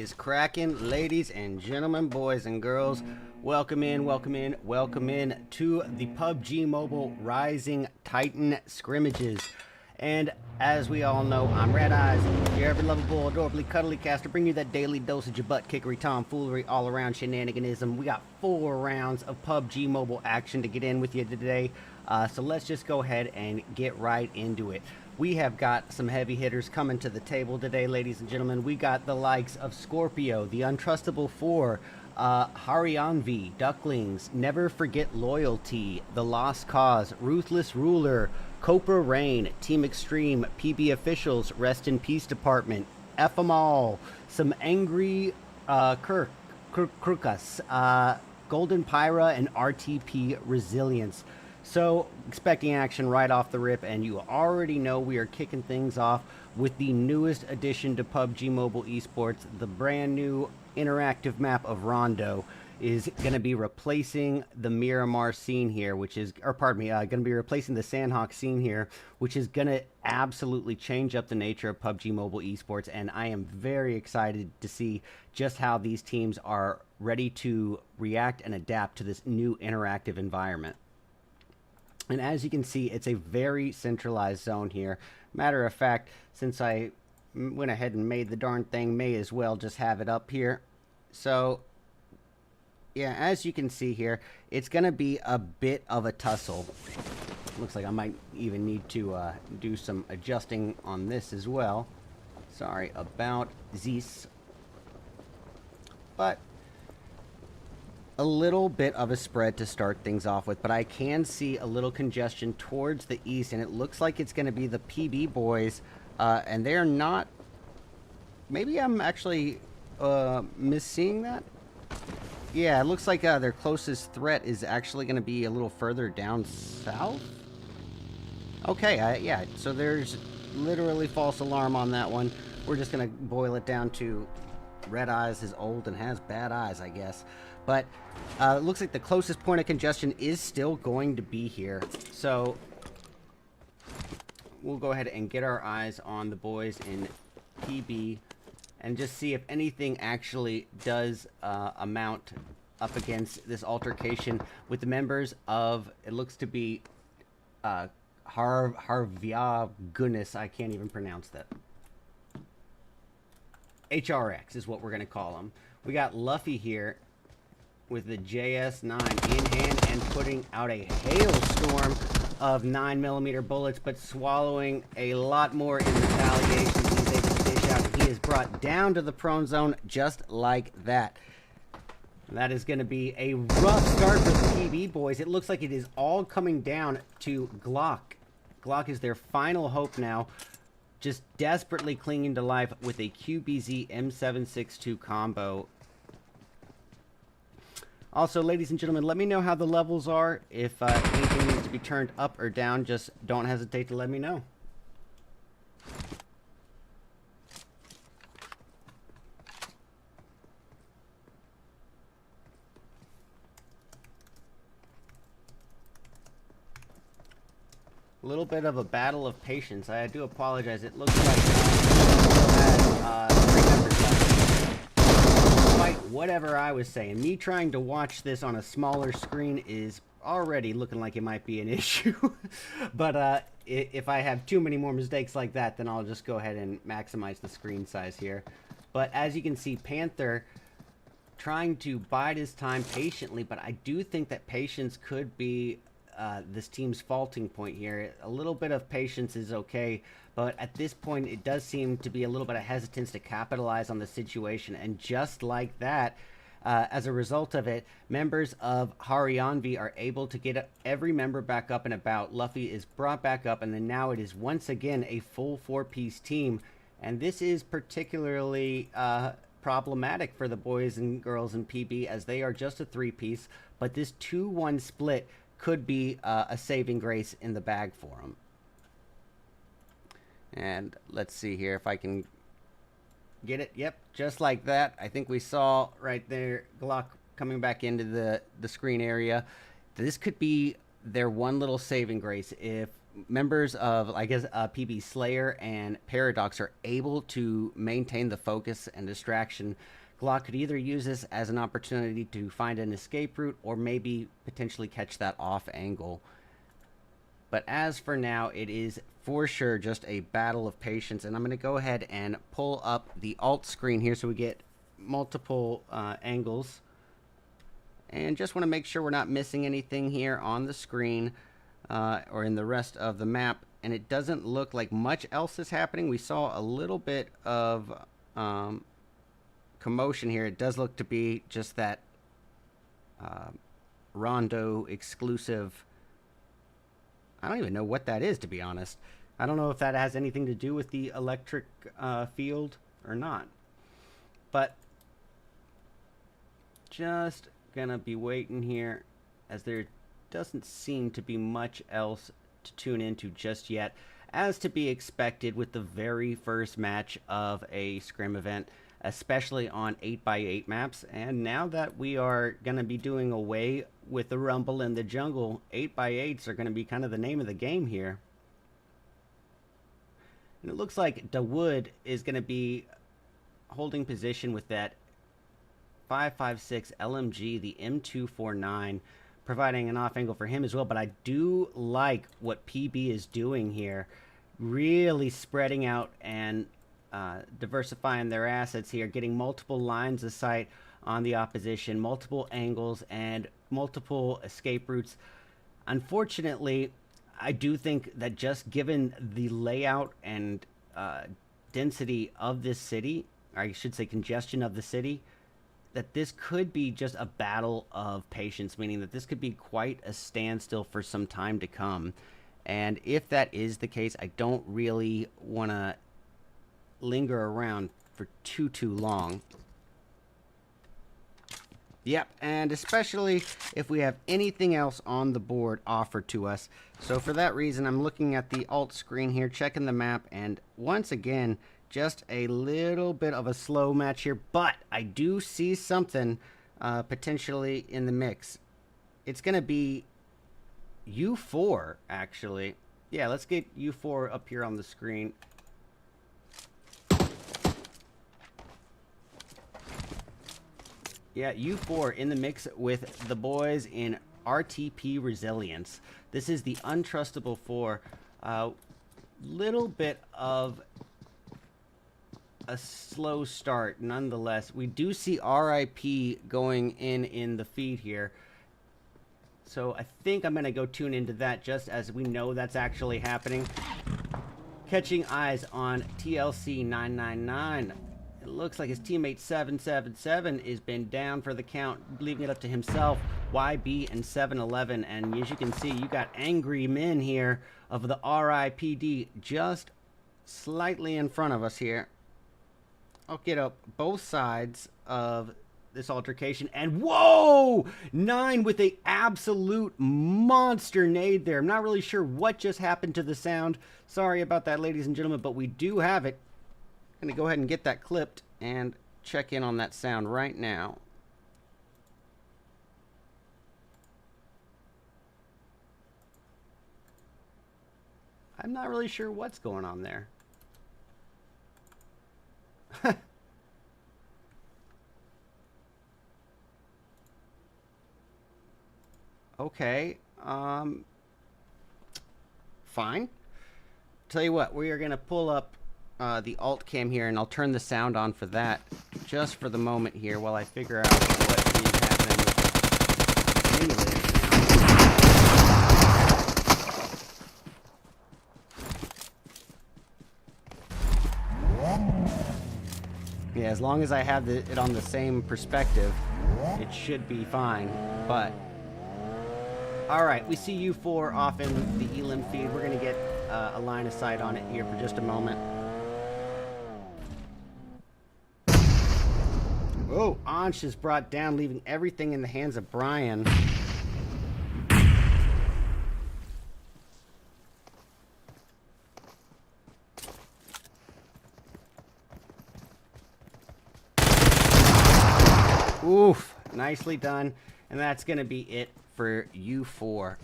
Is cracking, ladies and gentlemen, boys and girls. Welcome in to the PUBG Mobile Rising Titan scrimmages. And as we all know, I'm RedEyes, your ever lovable, adorably cuddly caster, bring you that daily dosage of butt kickery, tomfoolery, all around shenaniganism. We got 4 rounds of PUBG Mobile action to get in with you today. So let's just go ahead and get right into it. We have got some heavy hitters coming to the table today, ladies and gentlemen. We got the likes of Scorpio, the Untrustable 4, HARYANVI, Ducklings, Never Forget Loyalty, The Lost Cause, Ruthless Ruler, KHOPRA Rain, Team Extreme, PB Officials, Rest in Peace Department, F 'em all, some angry GURKHAS, Golden PHYRA, and RTP Resilience. So, expecting action right off the rip, and you already know we are kicking things off with the newest addition to PUBG Mobile Esports. The brand new interactive map of Rondo is going to be replacing the Miramar scene here, which is, or pardon me, going to be replacing the Sandhawk scene here, which is going to absolutely change up the nature of PUBG Mobile Esports, and I am very excited to see just how these teams are ready to react and adapt to this new interactive environment. And as you can see, it's a very centralized zone here. Matter of fact, since I went ahead and made the darn thing, may as well just have it up here. So, yeah, as you can see here, it's going to be a bit of a tussle. Looks like I might even need to do some adjusting on this as well. Sorry about this. But a little bit of a spread to start things off with, but I can see a little congestion towards the east, and it looks like it's going to be the PB boys, and they're not, maybe I'm actually misseeing that. Yeah, it looks like their closest threat is actually going to be a little further down south. Okay, yeah, so there's literally false alarm on that one. We're just going to boil it down to RedEyes is old and has bad eyes, I guess. But it looks like the closest point of congestion is still going to be here. So we'll go ahead and get our eyes on the boys in PB and just see if anything actually does amount up against this altercation with the members of, it looks to be goodness, I can't even pronounce that. HRX is what we're going to call them. We got Luffy here with the JS9 in hand and putting out a hailstorm of 9mm bullets, but swallowing a lot more in retaliation. He's able to dish out. He is brought down to the prone zone just like that. And that is going to be a rough start for the PB boys. It looks like it is all coming down to Glock. Glock is their final hope now, just desperately clinging to life with a QBZ M762 combo. Also, ladies and gentlemen, let me know how the levels are. If anything needs to be turned up or down, just don't hesitate to let me know. A little bit of a battle of patience. I do apologize. It looks like had 3 members left. Whatever I was saying, me trying to watch this on a smaller screen is already looking like it might be an issue. But if I have too many more mistakes like that, then I'll just go ahead and maximize the screen size here. But as you can see, Panther trying to bide his time patiently, but I do think that patience could be this team's faulting point here. A little bit of patience is okay, but at this point it does seem to be a little bit of hesitance to capitalize on the situation, and just like that, as a result of it, members of HARYANVI are able to get every member back up and about. Luffy is brought back up, and then now it is once again a full 4-piece team, and this is particularly problematic for the boys and girls in PB, as they are just a 3-piece, but this 2-1 split could be a saving grace in the bag for them. And let's see here if I can get it. Yep, just like that. I think we saw right there Glock coming back into the screen area. This could be their one little saving grace. If members of, I guess, PB Slayer and Paradox are able to maintain the focus and distraction, Glock could either use this as an opportunity to find an escape route or maybe potentially catch that off angle. But as for now, it is for sure just a battle of patience. And I'm going to go ahead and pull up the alt screen here so we get multiple angles. And just want to make sure we're not missing anything here on the screen or in the rest of the map. And it doesn't look like much else is happening. We saw a little bit of commotion here. It does look to be just that Rondo exclusive. I don't even know what that is, to be honest. I don't know if that has anything to do with the electric field or not. But just gonna be waiting here, as there doesn't seem to be much else to tune into just yet, as to be expected with the very first match of a scrim event, especially on 8x8 maps. And now that we are going to be doing away with the rumble in the jungle, 8x8s are going to be kind of the name of the game here. And it looks like Dawood is going to be holding position with that 5.56 LMG, the M249, providing an off angle for him as well. But I do like what PB is doing here, really spreading out and diversifying their assets here, getting multiple lines of sight on the opposition, multiple angles, and multiple escape routes. Unfortunately, I do think that just given the layout and density of this city, or I should say congestion of the city, that this could be just a battle of patience, meaning that this could be quite a standstill for some time to come. And if that is the case, I don't really want to linger around for too long. Yep, and especially if we have anything else on the board offered to us. So for that reason, I'm looking at the alt screen here, checking the map, and once again, just a little bit of a slow match here, but I do see something potentially in the mix. It's going to be U4, actually. Yeah, let's get U4 up here on the screen. Yeah, U4 in the mix with the boys in RTP Resilience. This is the Untrustable 4. Little bit of a slow start, nonetheless. We do see RIP going in the feed here. So I think I'm going to go tune into that just as we know that's actually happening. Catching eyes on TLC 999. It looks like his teammate 777 has been down for the count, leaving it up to himself, YB, and 711. And as you can see, you got angry men here of the RIPD just slightly in front of us here. I'll get up both sides of this altercation, and whoa! 9 with a absolute monster nade there. I'm not really sure what just happened to the sound. Sorry about that, ladies and gentlemen, but we do have it. I'm going to go ahead and get that clipped and check in on that sound right now. I'm not really sure what's going on there. Okay, fine. Tell you what, we are going to pull up the alt cam here, and I'll turn the sound on for that just for the moment here while I figure out what is happening with the simulator sound. Yeah, as long as I have it on the same perspective, it should be fine, but all right, we see U4 off in the Elim feed. We're going to get a line of sight on it here for just a moment. Oh, Ansh is brought down, leaving everything in the hands of Brian. Oof, nicely done. And that's going to be it for U4.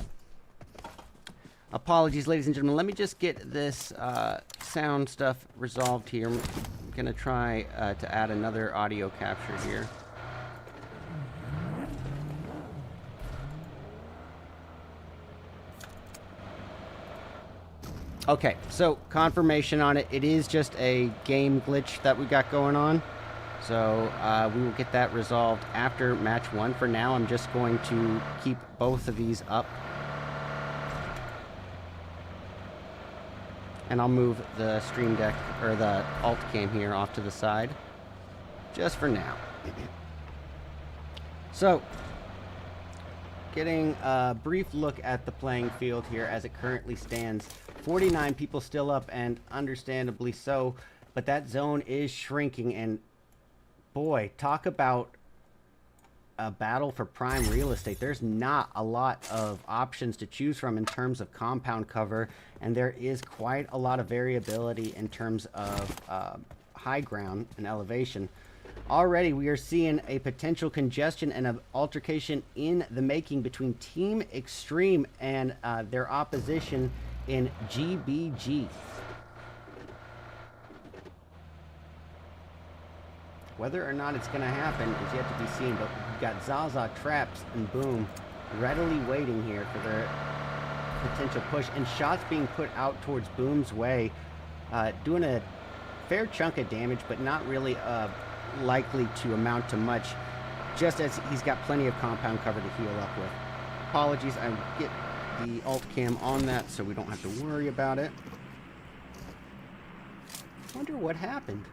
Apologies, ladies and gentlemen. Let me just get this sound stuff resolved here. I'm going to try to add another audio capture here. Okay, so confirmation on it. It is just a game glitch that we got going on. So we will get that resolved after match 1. For now, I'm just going to keep both of these up. And I'll move the stream deck, or the alt cam here, off to the side. Just for now. So, getting a brief look at the playing field here as it currently stands. 49 people still up, and understandably so. But that zone is shrinking, and boy, talk about a battle for prime real estate. There's not a lot of options to choose from in terms of compound cover, and there is quite a lot of variability in terms of high ground and elevation. Already we are seeing a potential congestion and an altercation in the making between Team Extreme and their opposition in GBG. Whether or not it's going to happen is yet to be seen, but we've got Zaza, Traps, and Boom readily waiting here for their potential push, and shots being put out towards Boom's way, doing a fair chunk of damage, but not really likely to amount to much, just as he's got plenty of compound cover to heal up with. Apologies, I get the alt cam on that so we don't have to worry about it. Wonder what happened.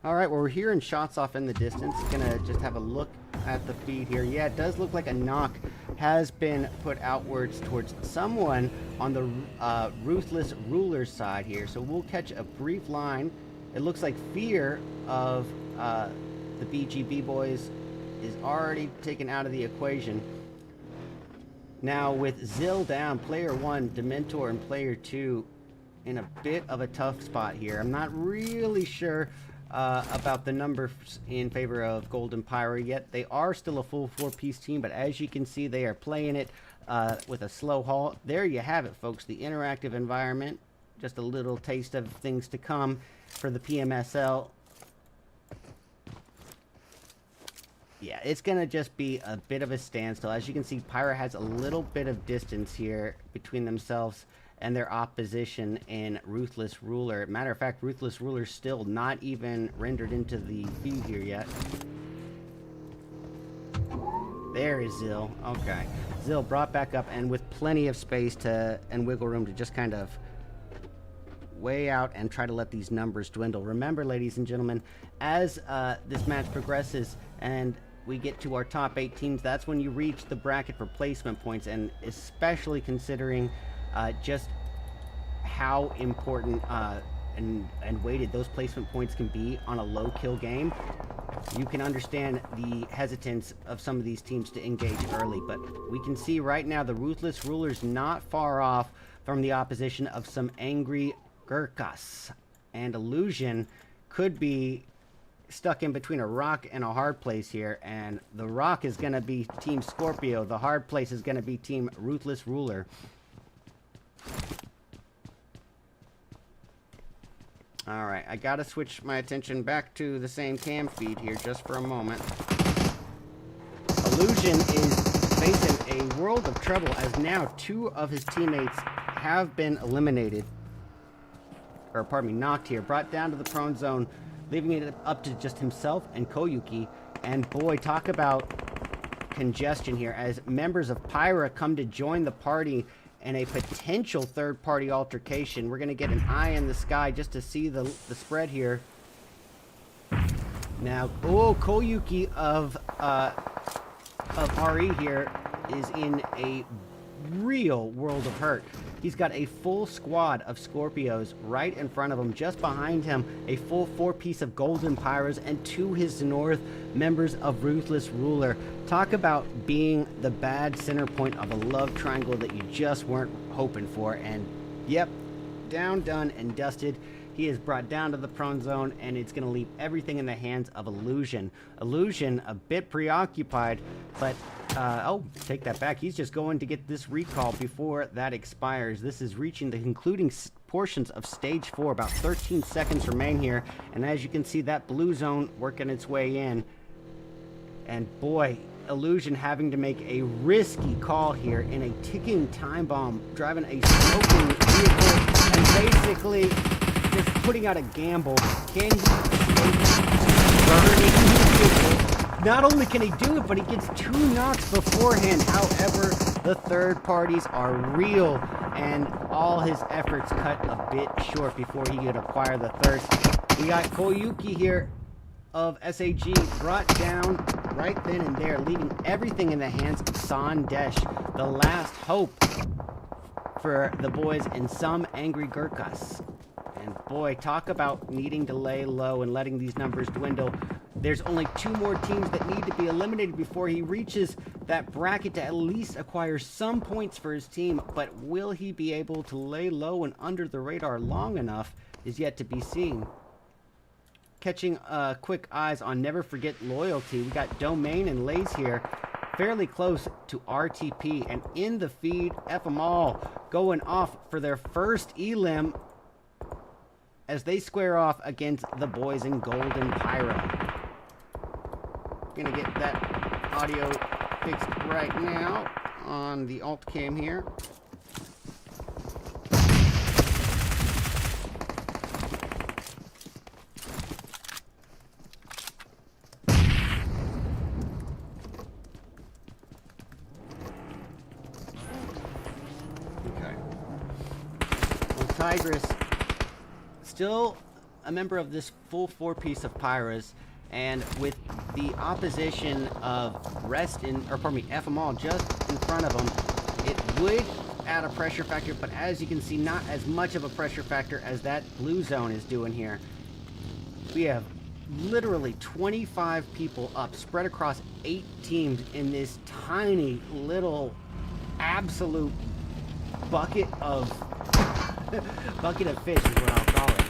All right, well, we're hearing shots off in the distance. Gonna just have a look at the feed here. Yeah, it does look like a knock has been put outwards towards someone on the Ruthless Ruler side here. So we'll catch a brief line. It looks like Fear of the BGB boys is already taken out of the equation. Now with Zill down, player 1, Dementor, and player 2 in a bit of a tough spot here. I'm not really sure about the numbers in favor of Golden Pyra yet. They are still a full 4-piece team, but as you can see, they are playing it with a slow halt. There you have it, folks, the interactive environment. Just a little taste of things to come for the PMSL. Yeah, it's going to just be a bit of a standstill. As you can see, Pyra has a little bit of distance here between themselves and their opposition in Ruthless Ruler. Matter of fact, Ruthless Ruler's still not even rendered into the feed here yet. There is Zill. Okay. Zill brought back up, and with plenty of space and wiggle room to just kind of way out and try to let these numbers dwindle. Remember, ladies and gentlemen, as this match progresses and we get to our top 8 teams, that's when you reach the bracket for placement points, and especially considering just how important and weighted those placement points can be on a low kill game, you can understand the hesitance of some of these teams to engage early. But we can see right now the Ruthless Ruler's not far off from the opposition of some angry GURKHAS, and Illusion could be stuck in between a rock and a hard place here, and the rock is going to be Team Scorpio, the hard place is going to be Team Ruthless Ruler. Alright, I gotta switch my attention back to the same cam feed here just for a moment. Illusion is facing a world of trouble as now 2 of his teammates have been eliminated. Or, pardon me, knocked here, brought down to the prone zone, leaving it up to just himself and Koyuki. And boy, talk about congestion here as members of PHYRA come to join the party and a potential third-party altercation. We're going to get an eye in the sky just to see the spread here. Now, oh, Koyuki of RE here is in a real world of hurt. He's got a full squad of Scorpios right in front of him. Just behind him, a full 4-piece of Golden Pyras, and to his north, members of Ruthless Ruler. Talk about being the bad center point of a love triangle that you just weren't hoping for. And yep, down, done, and dusted. He is brought down to the prone zone, and it's going to leave everything in the hands of Illusion. Illusion, a bit preoccupied, but, oh, take that back. He's just going to get this recall before that expires. This is reaching the concluding portions of Stage 4. About 13 seconds remain here, and as you can see, that blue zone working its way in. And boy, Illusion having to make a risky call here in a ticking time bomb, driving a smoking vehicle, and basically just putting out a gamble. Can he burning vehicle? Not only can he do it, but he gets 2 knocks beforehand. However, the third parties are real, and all his efforts cut a bit short before he could acquire the third. We got Koyuki here of SAG brought down right then and there, leaving everything in the hands of Sandesh, the last hope for the boys in some angry Gurkhas. And boy, talk about needing to lay low and letting these numbers dwindle. There's only 2 more teams that need to be eliminated before he reaches that bracket to at least acquire some points for his team. But will he be able to lay low and under the radar long enough is yet to be seen. Catching quick eyes on Never Forget Loyalty, we got Domain and Lays here, fairly close to RTP, and in the feed, FMall going off for their first elim as they square off against the boys in Golden Pyra. Gonna get that audio fixed right now on the alt cam here. Tigress, still a member of this full 4-piece of Pyras, and with the opposition of FMall just in front of him, it would add a pressure factor, but as you can see, not as much of a pressure factor as that blue zone is doing here. We have literally 25 people up, spread across 8 teams in this tiny little absolute bucket of fish is what I'll call it.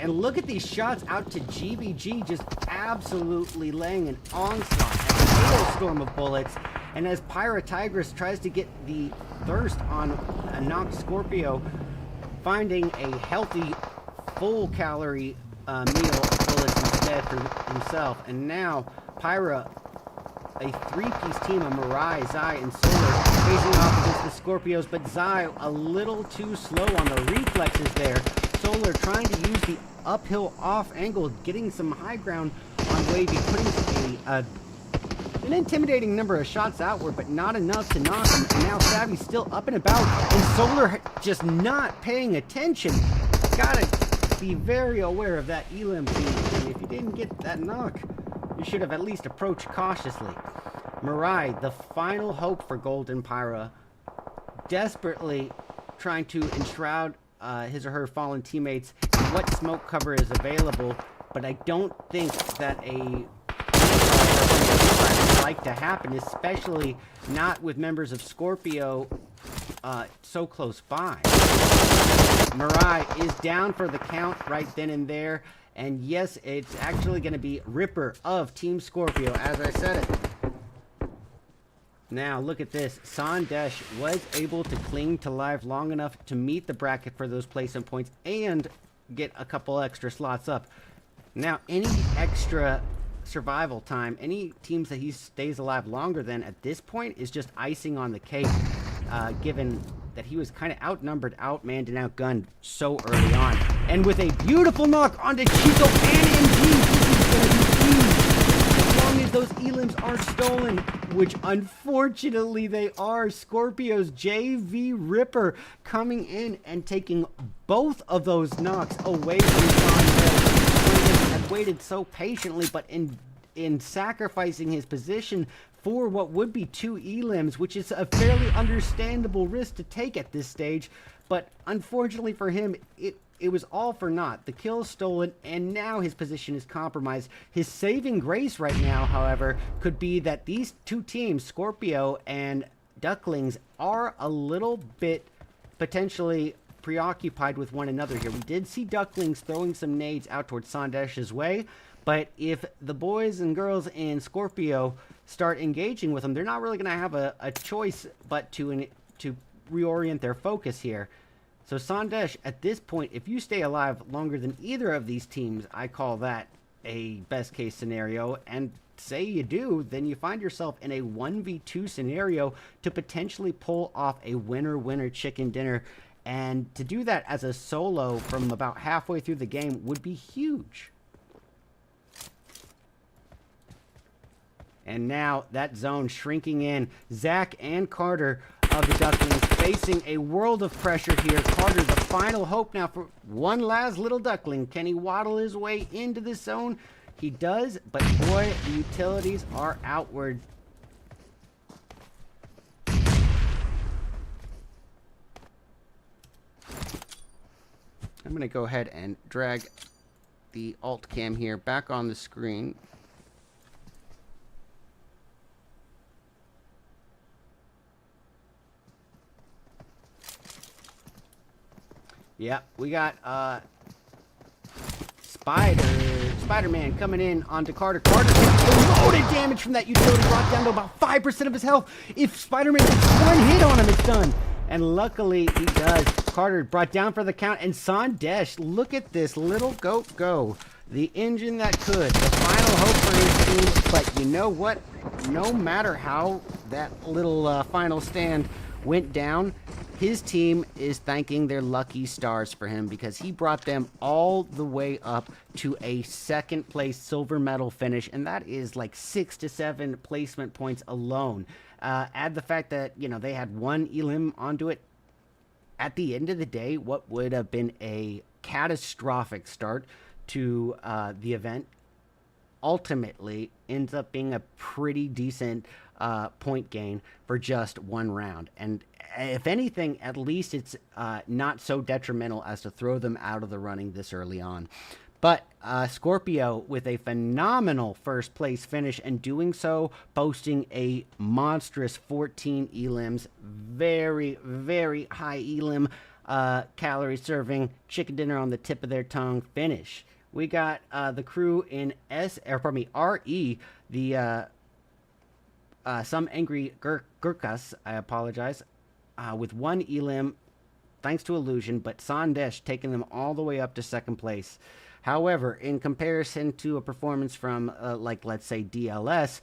And look at these shots out to GBG, just absolutely laying an onslaught, a hailstorm of bullets. And as Pyra Tigress tries to get the thirst on a knocked Scorpio, finding a healthy, full-calorie meal of bullets instead for himself. And now Pyra, a 3-piece team of Mirai, Zai, and Solar facing off against the Scorpios, but Zai a little too slow on the reflexes there. Solar trying to use the uphill off angle, getting some high ground on Wavy, putting an intimidating number of shots outward, but not enough to knock him. And now Savvy's still up and about, and Solar just not paying attention. Gotta be very aware of that elim team, and if you didn't get that knock, you should have at least approached cautiously. Mirai, the final hope for Golden Pyra, desperately trying to enshroud his or her fallen teammates in what smoke cover is available, but I don't think that a would like to happen, especially not with members of Scorpio so close by. Mirai is down for the count right then and there. And yes, it's actually going to be Ripper of Team Scorpio, as I said it. Now, look at this. Sandesh was able to cling to life long enough to meet the bracket for those placement points and get a couple extra slots up. Now, any extra survival time, any teams that he stays alive longer than at this point is just icing on the cake, given that he was kind of outnumbered, outmanned, and outgunned so early on. And with a beautiful knock onto Chico and MG, this is going to be huge. As long as those elims are stolen, which unfortunately they are, Scorpio's JV Ripper coming in and taking both of those knocks away from Sandesh. Had waited so patiently, but in in sacrificing his position for what would be 2 elims, which is a fairly understandable risk to take at this stage. But unfortunately for him, it was all for naught. The kill is stolen, and now his position is compromised. His saving grace right now, however, could be that these two teams, Scorpio and Ducklings, are a little bit potentially preoccupied with one another here. We did see Ducklings throwing some nades out towards Sandesh's way, but if the boys and girls in Scorpio start engaging with them, they're not really going to have a choice but to reorient their focus here. So Sandesh, at this point, if you stay alive longer than either of these teams, I call that a best case scenario. And say you do, then you find yourself in a 1v2 scenario to potentially pull off a winner-winner chicken dinner. And to do that as a solo from about halfway through the game would be huge. And now that zone shrinking in. Zach and Carter of the Ducklings facing a world of pressure here. Carter, the final hope now for one last little Duckling. Can he waddle his way into this zone? He does, but boy, the utilities are outward. I'm going to go ahead and drag the alt cam here back on the screen. Yeah, we got Spider-Man coming in onto Carter. Carter gets loaded damage from that utility, brought down to about 5% of his health. If Spider-Man gets one hit on him, it's done. And luckily, he does. Carter brought down for the count. And Sandesh, look at this little goat go. The engine that could. The final hope for his team. But you know what? No matter how that little final stand went down, his team is thanking their lucky stars for him, because he brought them all the way up to a second place silver medal finish, and that is like 6 to 7 placement points alone. Add the fact that, you know, they had one elim onto it. At the end of the day, what would have been a catastrophic start to the event ultimately ends up being a pretty decent point gain for just one round. And if anything, at least it's not so detrimental as to throw them out of the running this early on. But Scorpio with a phenomenal first place finish, and doing so boasting a monstrous 14 elims, very, very high elim calorie serving, chicken dinner on the tip of their tongue finish. We got the crew in RE, the some angry GURKHAS, I apologize, with one elim, thanks to Illusion, but Sandesh taking them all the way up to second place. However, in comparison to a performance from, like, let's say, DLS,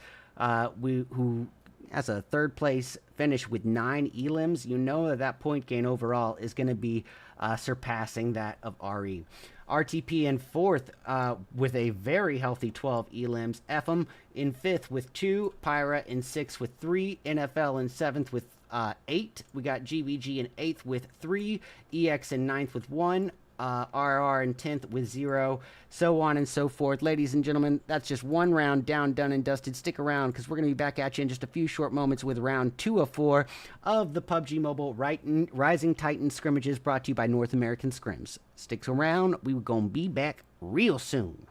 who has a third place finish with 9 elims, you know that point gain overall is going to be surpassing that of RE. RTP in fourth with a very healthy 12 elims. FM in fifth with 2. PHYRA in sixth with 3. NFL in seventh with 8. We got GVG in 8th with 3. EX in 9th with 1. RR in 10th with 0. So on and so forth. Ladies and gentlemen, that's just one round down, done, and dusted. Stick around, because we're going to be back at you in just a few short moments with round 2 of 4 of the PUBG Mobile Rising Titan scrimmages, brought to you by North American Scrims. Stick around. We're going to be back real soon.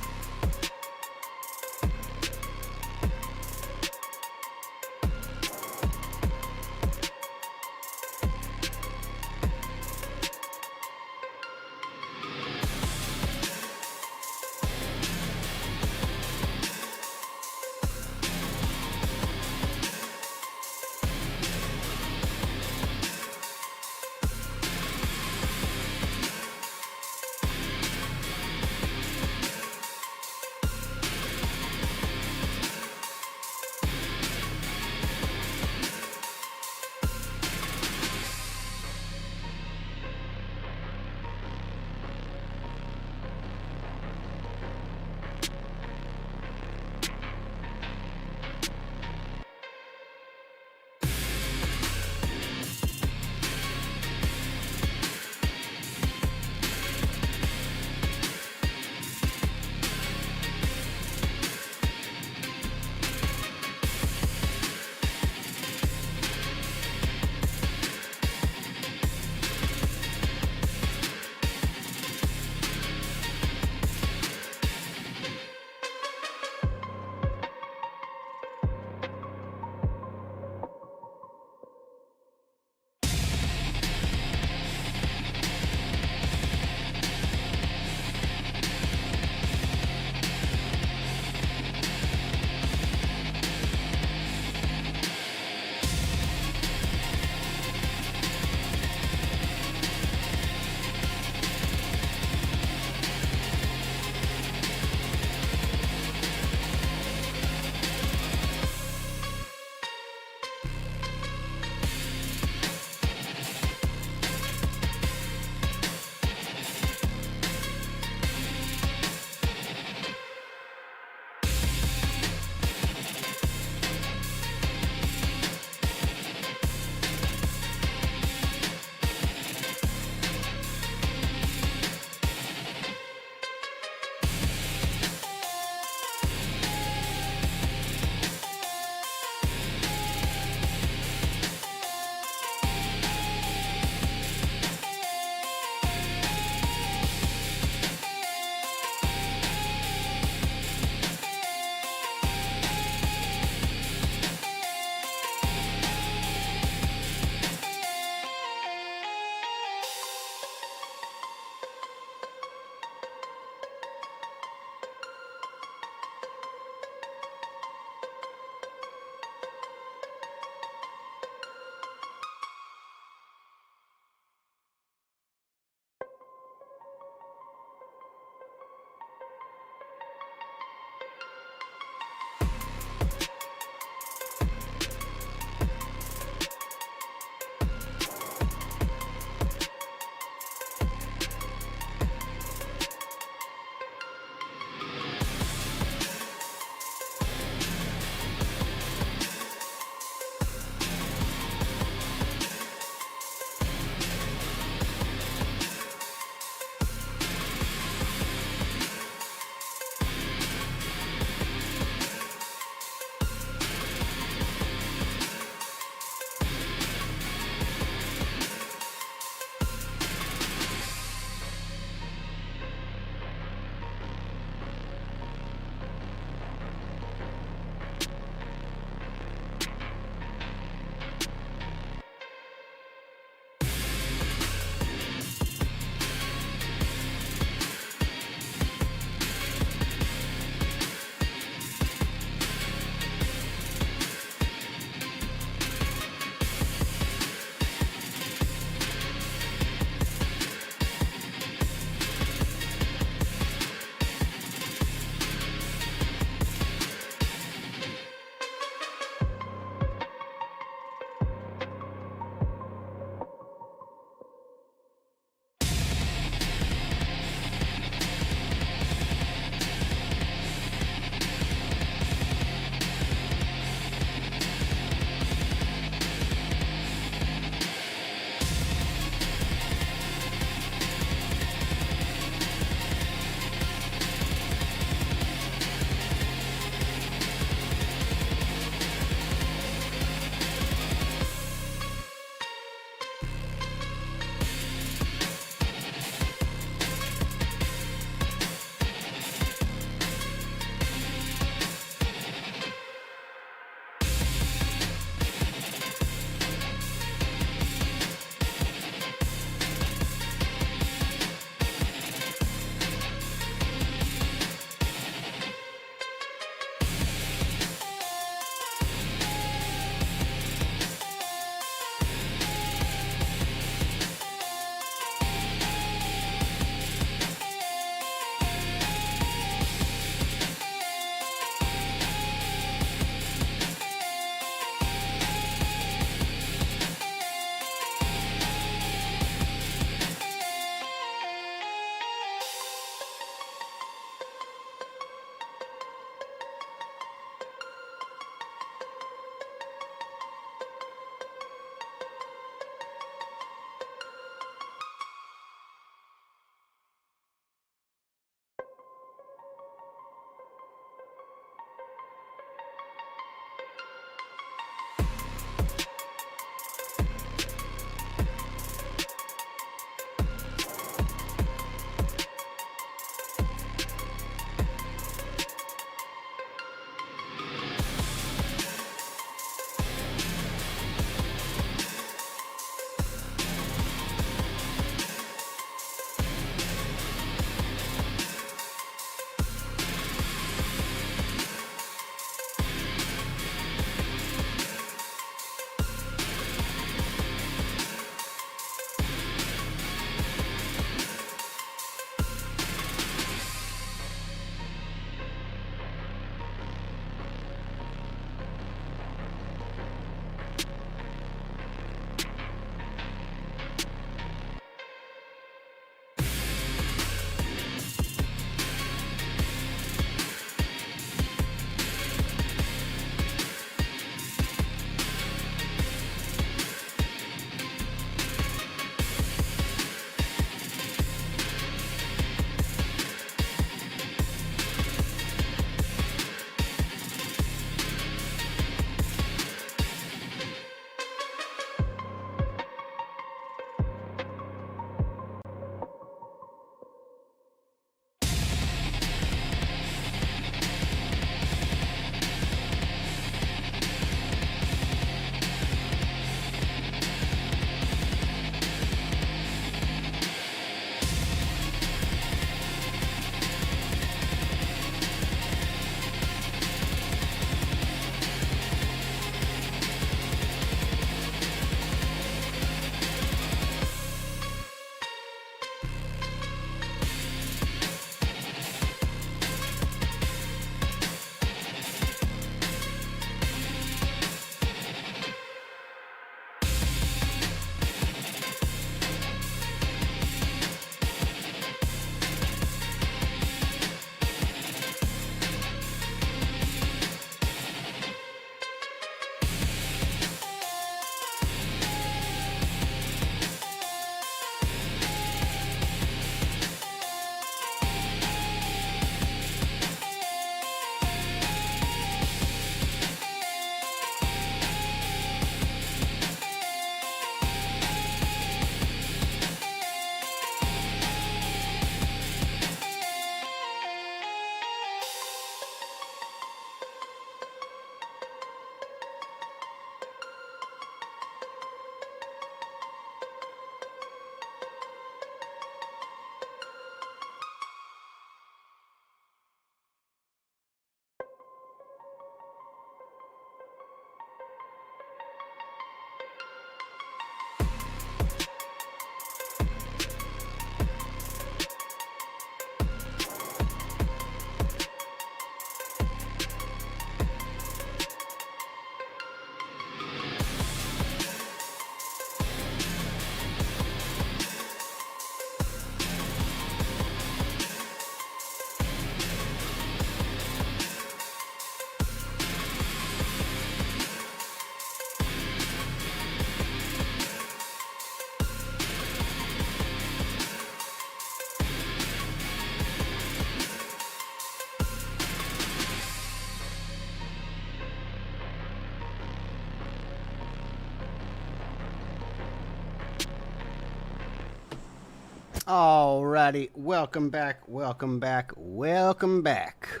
Alrighty, welcome back, welcome back, welcome back.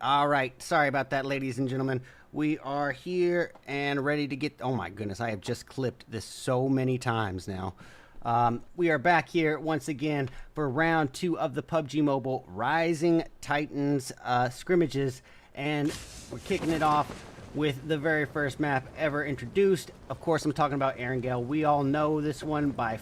Alright, sorry about that, ladies and gentlemen. We are here and ready to get... Oh my goodness, I have just clipped this so many times now. We are back here once again for round 2 of the PUBG Mobile Rising Titans scrimmages. And we're kicking it off with the very first map ever introduced. Of course, I'm talking about Erangel. We all know this one by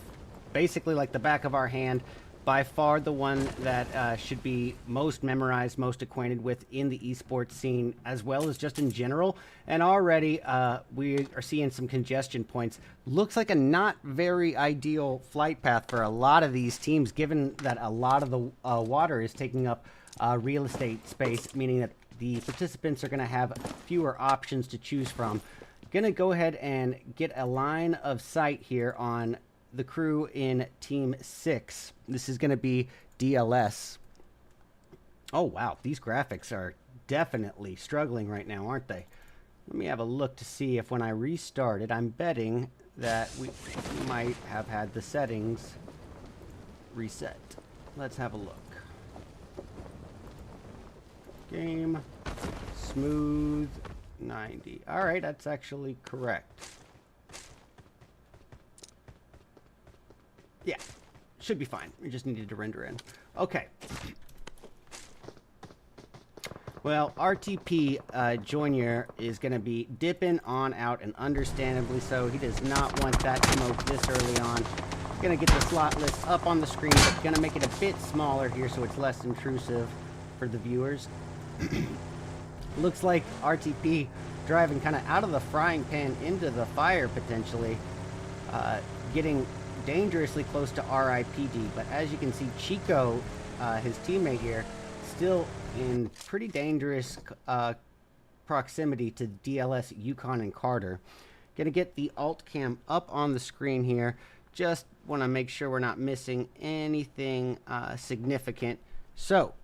basically like the back of our hand. By far the one that should be most memorized, most acquainted with in the esports scene, as well as just in general. And already we are seeing some congestion points. Looks like a not very ideal flight path for a lot of these teams, given that a lot of the water is taking up real estate space, meaning that the participants are going to have fewer options to choose from. Going to go ahead and get a line of sight here on the crew in Team 6. This is going to be DLS. Oh, wow. These graphics are definitely struggling right now, aren't they? Let me have a look to see if when I restarted, I'm betting that we might have had the settings reset. Let's have a look. Game smooth 90. All right, that's actually correct. Yeah, should be fine. We just needed to render in. Okay. Well, RTP Junior is going to be dipping on out, and understandably so. He does not want that smoke this early on. Going to get the slot list up on the screen, but going to make it a bit smaller here so it's less intrusive for the viewers. Looks like RTP driving kind of out of the frying pan into the fire potentially, getting dangerously close to RIPD. But as you can see, Chico, his teammate here, still in pretty dangerous proximity to DLS, Yukon, and Carter. Gonna get the alt cam up on the screen here. Just want to make sure we're not missing anything significant. So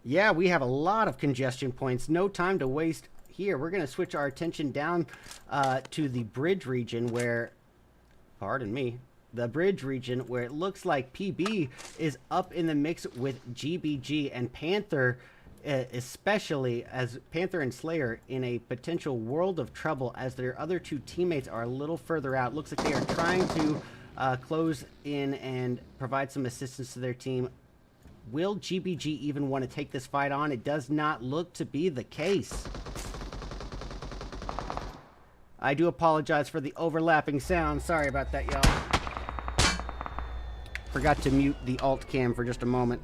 yeah, we have a lot of congestion points. No time to waste here. We're going to switch our attention down to the bridge region where, pardon me, the bridge region where it looks like PB is up in the mix with GBG and Panther, especially as Panther and Slayer in a potential world of trouble as their other two teammates are a little further out. Looks like they are trying to close in and provide some assistance to their team. Will GBG even want to take this fight on? It does not look to be the case. I do apologize for the overlapping sound. Sorry about that, y'all. Forgot to mute the alt cam for just a moment.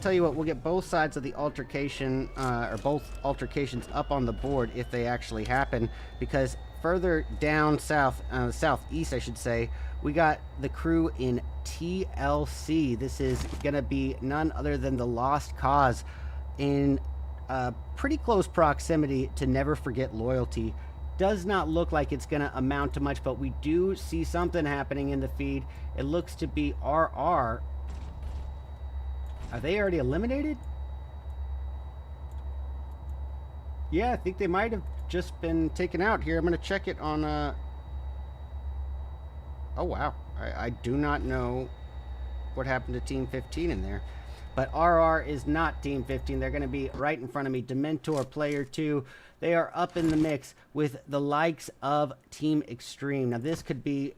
Tell you what, we'll get both sides of the altercation, or both altercations up on the board if they actually happen, because further down south, southeast I should say, we got the crew in TLC. This is going to be none other than the Lost Cause in pretty close proximity to Never Forget Loyalty. Does not look like it's going to amount to much, but we do see something happening in the feed. It looks to be RR. Are they already eliminated? Yeah, I think they might have just been taken out here. I'm going to check it on... Oh, wow. I do not know what happened to Team 15 in there. But RR is not Team 15. They're going to be right in front of me. Dementor, Player 2. They are up in the mix with the likes of Team Extreme. Now, this could be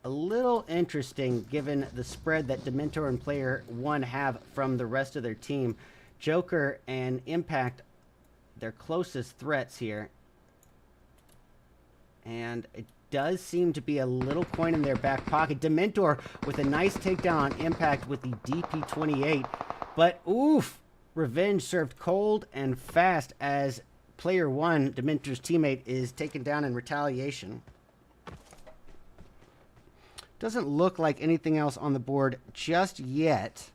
a little interesting given the spread that Dementor and Player 1 have from the rest of their team. Joker and Impact, their closest threats here. And it does seem to be a little coin in their back pocket. Dementor with a nice takedown on Impact with the DP28. But oof, revenge served cold and fast as Player 1, Dementor's teammate, is taken down in retaliation. Doesn't look like anything else on the board just yet,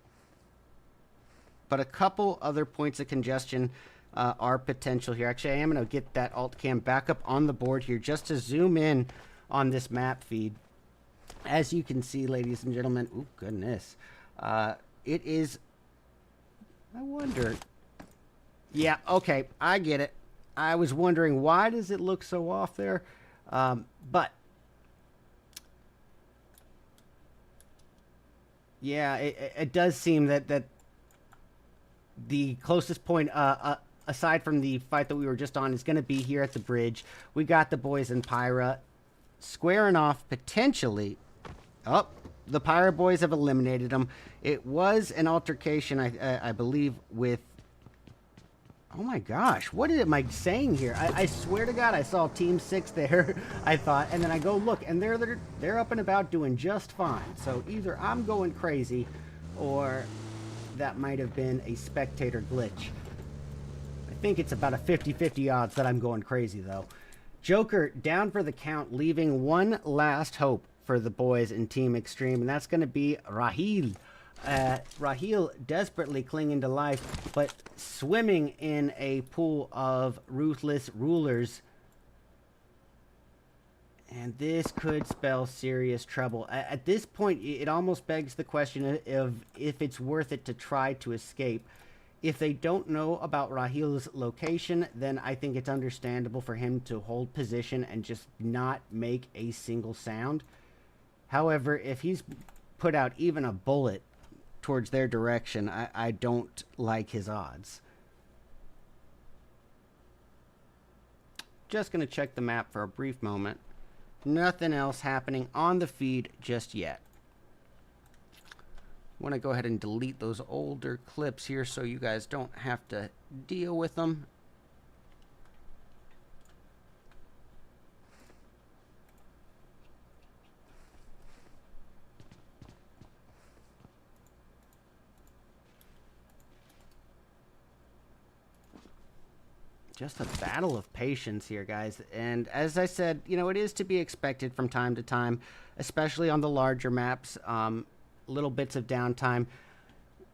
but a couple other points of congestion are potential here. Actually, I am going to get that alt cam back up on the board here just to zoom in on this map feed. As you can see, ladies and gentlemen, oh goodness, it is, I wonder, yeah, okay, I get it. I was wondering, why does it look so off there? But yeah, it does seem that the closest point, aside from the fight that we were just on, is going to be here at the bridge. We got the boys in PHYRA squaring off potentially. Oh, the PHYRA boys have eliminated them. It was an altercation, I believe, with... Oh my gosh, what am I saying here? I swear to God, I saw Team 6 there, I thought, and then I go look, and they're up and about doing just fine. So either I'm going crazy, or that might have been a spectator glitch. I think it's about a 50-50 odds that I'm going crazy, though. Joker down for the count, leaving one last hope for the boys in Team Extreme, and that's going to be Raheel. Raheel desperately clinging to life, but swimming in a pool of ruthless rulers. And this could spell serious trouble. At this point, it almost begs the question of if it's worth it to try to escape. If they don't know about Raheel's location, then I think it's understandable for him to hold position and just not make a single sound. However, if he's put out even a bullet towards their direction, I don't like his odds. Just going to check the map for a brief moment. Nothing else happening on the feed just yet. I want to go ahead and delete those older clips here so you guys don't have to deal with them. Just a battle of patience here, guys. And as I said, you know, it is to be expected from time to time, especially on the larger maps. Little bits of downtime.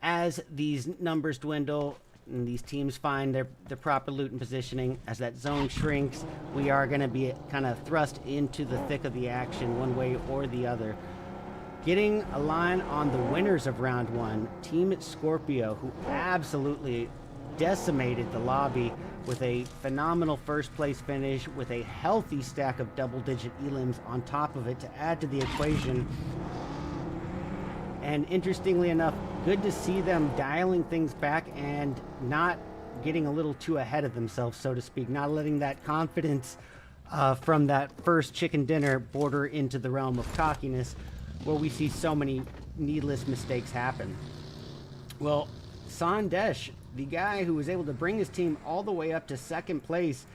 As these numbers dwindle and these teams find their proper loot and positioning, as that zone shrinks, we are going to be kind of thrust into the thick of the action one way or the other. Getting a line on the winners of round one, Team Scorpio, who absolutely decimated the lobby with a phenomenal first place finish with a healthy stack of double-digit elims on top of it to add to the equation. And interestingly enough, good to see them dialing things back and not getting a little too ahead of themselves, so to speak, not letting that confidence from that first chicken dinner border into the realm of cockiness, where we see so many needless mistakes happen. Well, Sandesh, the guy who was able to bring his team all the way up to second place,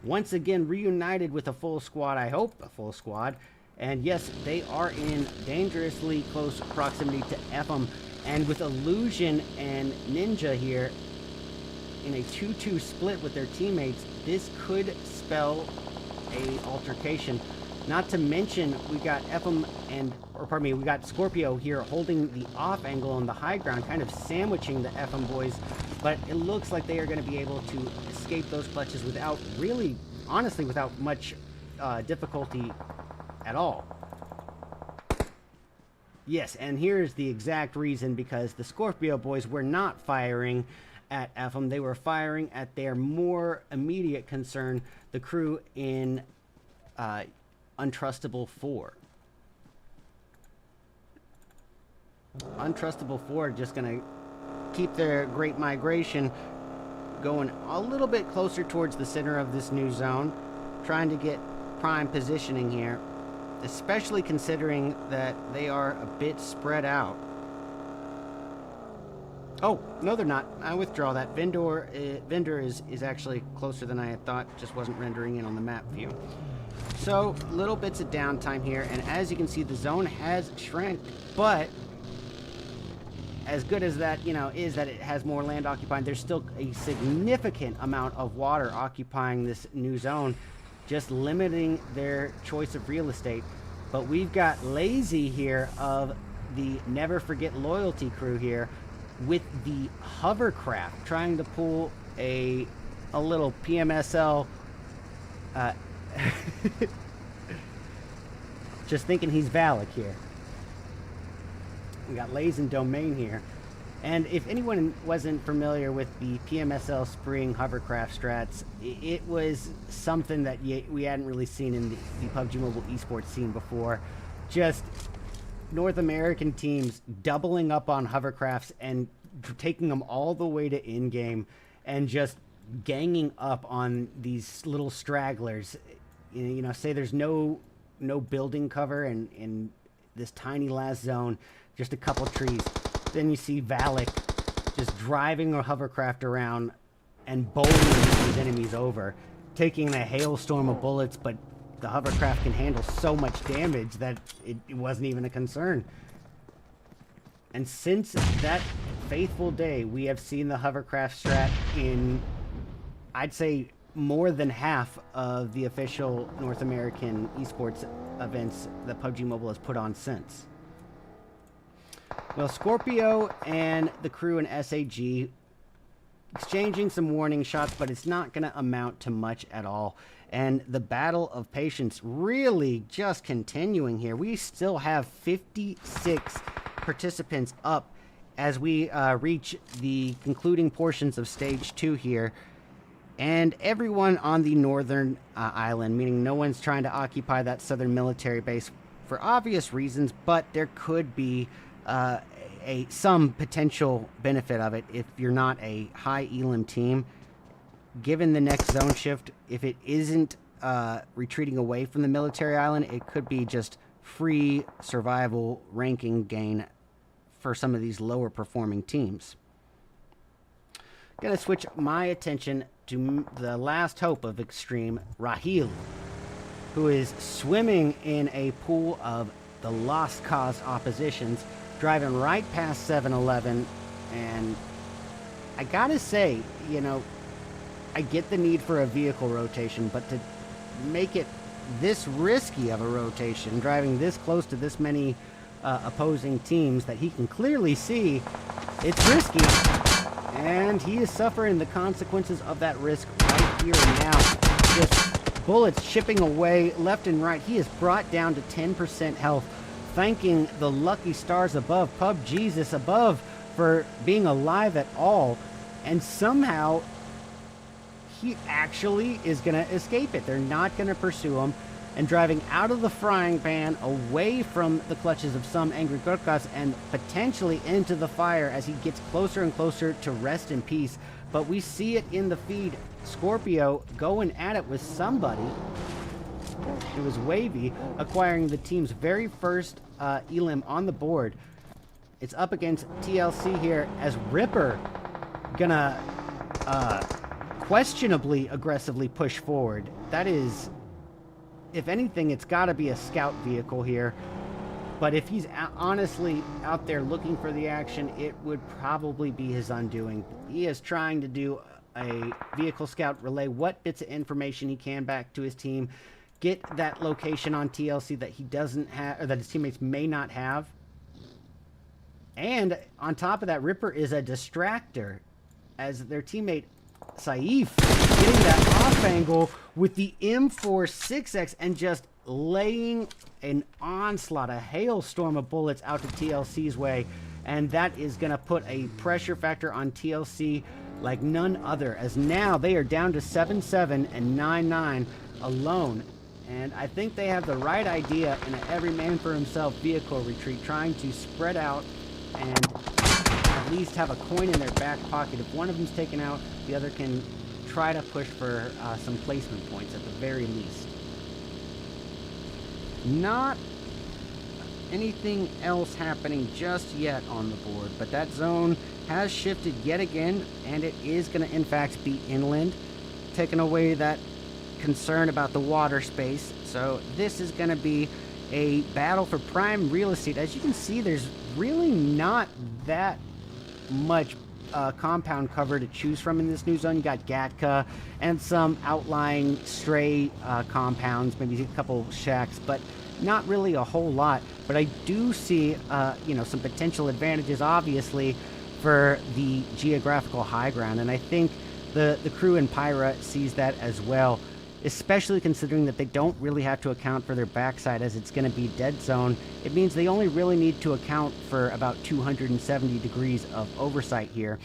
once again reunited with a full squad, I hope a full squad. And yes, they are in dangerously close proximity to FM. And with Illusion and Ninja here in a 2-2 split with their teammates, this could spell a altercation. Not to mention, we got FM we got Scorpio here holding the off angle on the high ground, kind of sandwiching the FM boys. But it looks like they are going to be able to escape those clutches without really, honestly, without much difficulty at all. Yes, and here's the exact reason, because the Scorpio boys were not firing at FM. They were firing at their more immediate concern, the crew in Untrustable 4. Untrustable 4 just going to keep their great migration going a little bit closer towards the center of this new zone, trying to get prime positioning here, especially considering that they are a bit spread out. Oh, no, they're not. I withdraw that. Vendor is actually closer than I had thought, just wasn't rendering in on the map view. So, little bits of downtime here, and as you can see, the zone has shrank, but as good as that, you know, is that it has more land occupied, there's still a significant amount of water occupying this new zone, just limiting their choice of real estate. But we've got Lazy here of the Never Forget Loyalty crew here with the hovercraft, trying to pull a little PMSL. Just thinking he's Valak here. We got Lays and Domain here. And if anyone wasn't familiar with the PMSL Spring hovercraft strats, it was something that we hadn't really seen in the PUBG Mobile esports scene before. Just North American teams doubling up on hovercrafts and taking them all the way to in-game and just ganging up on these little stragglers. You know, say there's no building cover in this tiny last zone, just a couple trees. Then you see Valak just driving a hovercraft around and bowling these enemies over, taking a hailstorm of bullets, but the hovercraft can handle so much damage that it wasn't even a concern. And since that faithful day, we have seen the hovercraft strat in, I'd say, more than half of the official North American esports events that PUBG Mobile has put on since. Well, Scorpio and the crew in SAG exchanging some warning shots, but it's not going to amount to much at all. And the battle of patience really just continuing here. We still have 56 participants up as we reach the concluding portions of stage 2 here. And everyone on the northern island, meaning no one's trying to occupy that southern military base for obvious reasons, but there could be some potential benefit of it if you're not a high elim team. Given the next zone shift, if it isn't retreating away from the military island, it could be just free survival ranking gain for some of these lower performing teams. Gonna switch my attention to the last hope of Extreme, Raheel, who is swimming in a pool of the lost cause oppositions, driving right past 7-Eleven. And I gotta say, you know, I get the need for a vehicle rotation, but to make it this risky of a rotation, driving this close to this many opposing teams that he can clearly see, it's risky. And he is suffering the consequences of that risk right here and now. Just bullets chipping away left and right. He is brought down to 10% health, thanking the lucky stars above, PUBGesus above, for being alive at all. And somehow he actually is going to escape it. They're not going to pursue him. And driving out of the frying pan, away from the clutches of some angry GURKHAS, and potentially into the fire as he gets closer and closer to rest in peace. But we see it in the feed. Scorpio going at it with somebody. It was Wavy, acquiring the team's very first elim on the board. It's up against TLC here, as Ripper gonna questionably aggressively push forward. That is, if anything, it's got to be a scout vehicle here. But if he's honestly out there looking for the action, it would probably be his undoing. He is trying to do a vehicle scout, relay what bits of information he can back to his team, get that location on TLC that he doesn't have, or that his teammates may not have. And on top of that, Ripper is a distractor, as their teammate Saif getting that off angle with the M4 6X and just laying an onslaught, a hailstorm of bullets out to TLC's way. And that is going to put a pressure factor on TLC like none other, as now they are down to 7-7 and 9-9 alone. And I think they have the right idea in an every man for himself vehicle retreat, trying to spread out and at least have a coin in their back pocket. If one of them's taken out, the other can try to push for some placement points at the very least. Not anything else happening just yet on the board, but that zone has shifted yet again, and it is going to in fact be inland, taking away that concern about the water space. So this is going to be a battle for prime real estate. As you can see, there's really not that much compound cover to choose from in this new zone. You got Gatka and some outlying stray compounds, maybe a couple shacks, but not really a whole lot. But I do see you know, some potential advantages, obviously, for the geographical high ground, and I think the crew in PHYRA sees that as well. especially considering that they don't really have to account for their backside as it's going to be dead zone. It means they only really need to account for about 270 degrees of oversight here.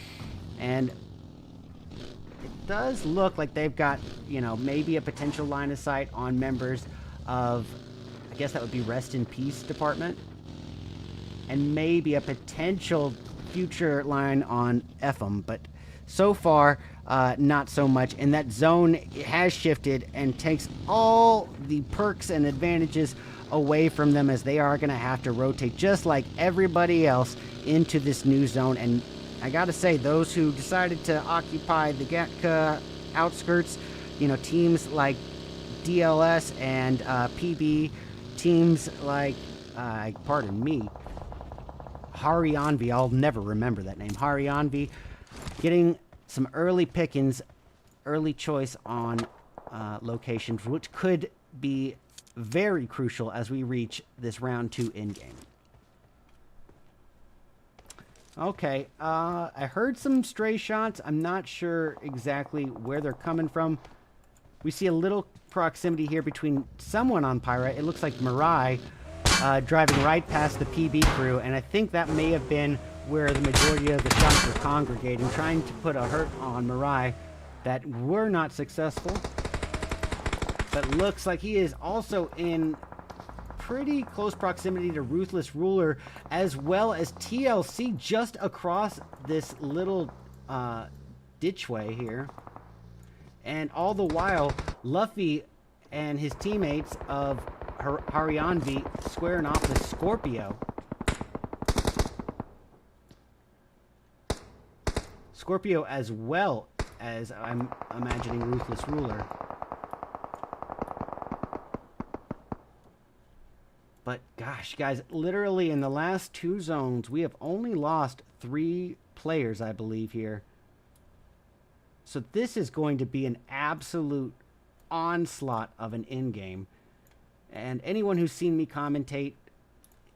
And it does look like they've got, you know, maybe a potential line of sight on members of, I guess that would be Rest in Peace Department. And maybe a potential future line on FM, but so far, not so much. And that zone has shifted and takes all the perks and advantages away from them, as they are going to have to rotate just like everybody else into this new zone. And I got to say, those who decided to occupy the Gatka outskirts, you know, teams like DLS and PB, teams like, pardon me, HARYANVI, I'll never remember that name, HARYANVI, getting some early pickings, early choice on locations, which could be very crucial as we reach this round 2 in-game. Okay, I heard some stray shots. I'm not sure exactly where they're coming from. We see a little proximity here between someone on PHYRA. It looks like Mirai driving right past the PB crew, and I think that may have been where the majority of the shots were congregating, trying to put a hurt on Mirai that were not successful. But looks like he is also in pretty close proximity to Ruthless Ruler, as well as TLC just across this little ditchway here. And all the while, Luffy and his teammates of HARYANVI squaring off with SCORPIO. SCORPIO, as well as, I'm imagining, Ruthless Ruler. But gosh, guys, literally in the last 2 zones, we have only lost 3 players, I believe, here. So this is going to be an absolute onslaught of an in-game. And anyone who's seen me commentate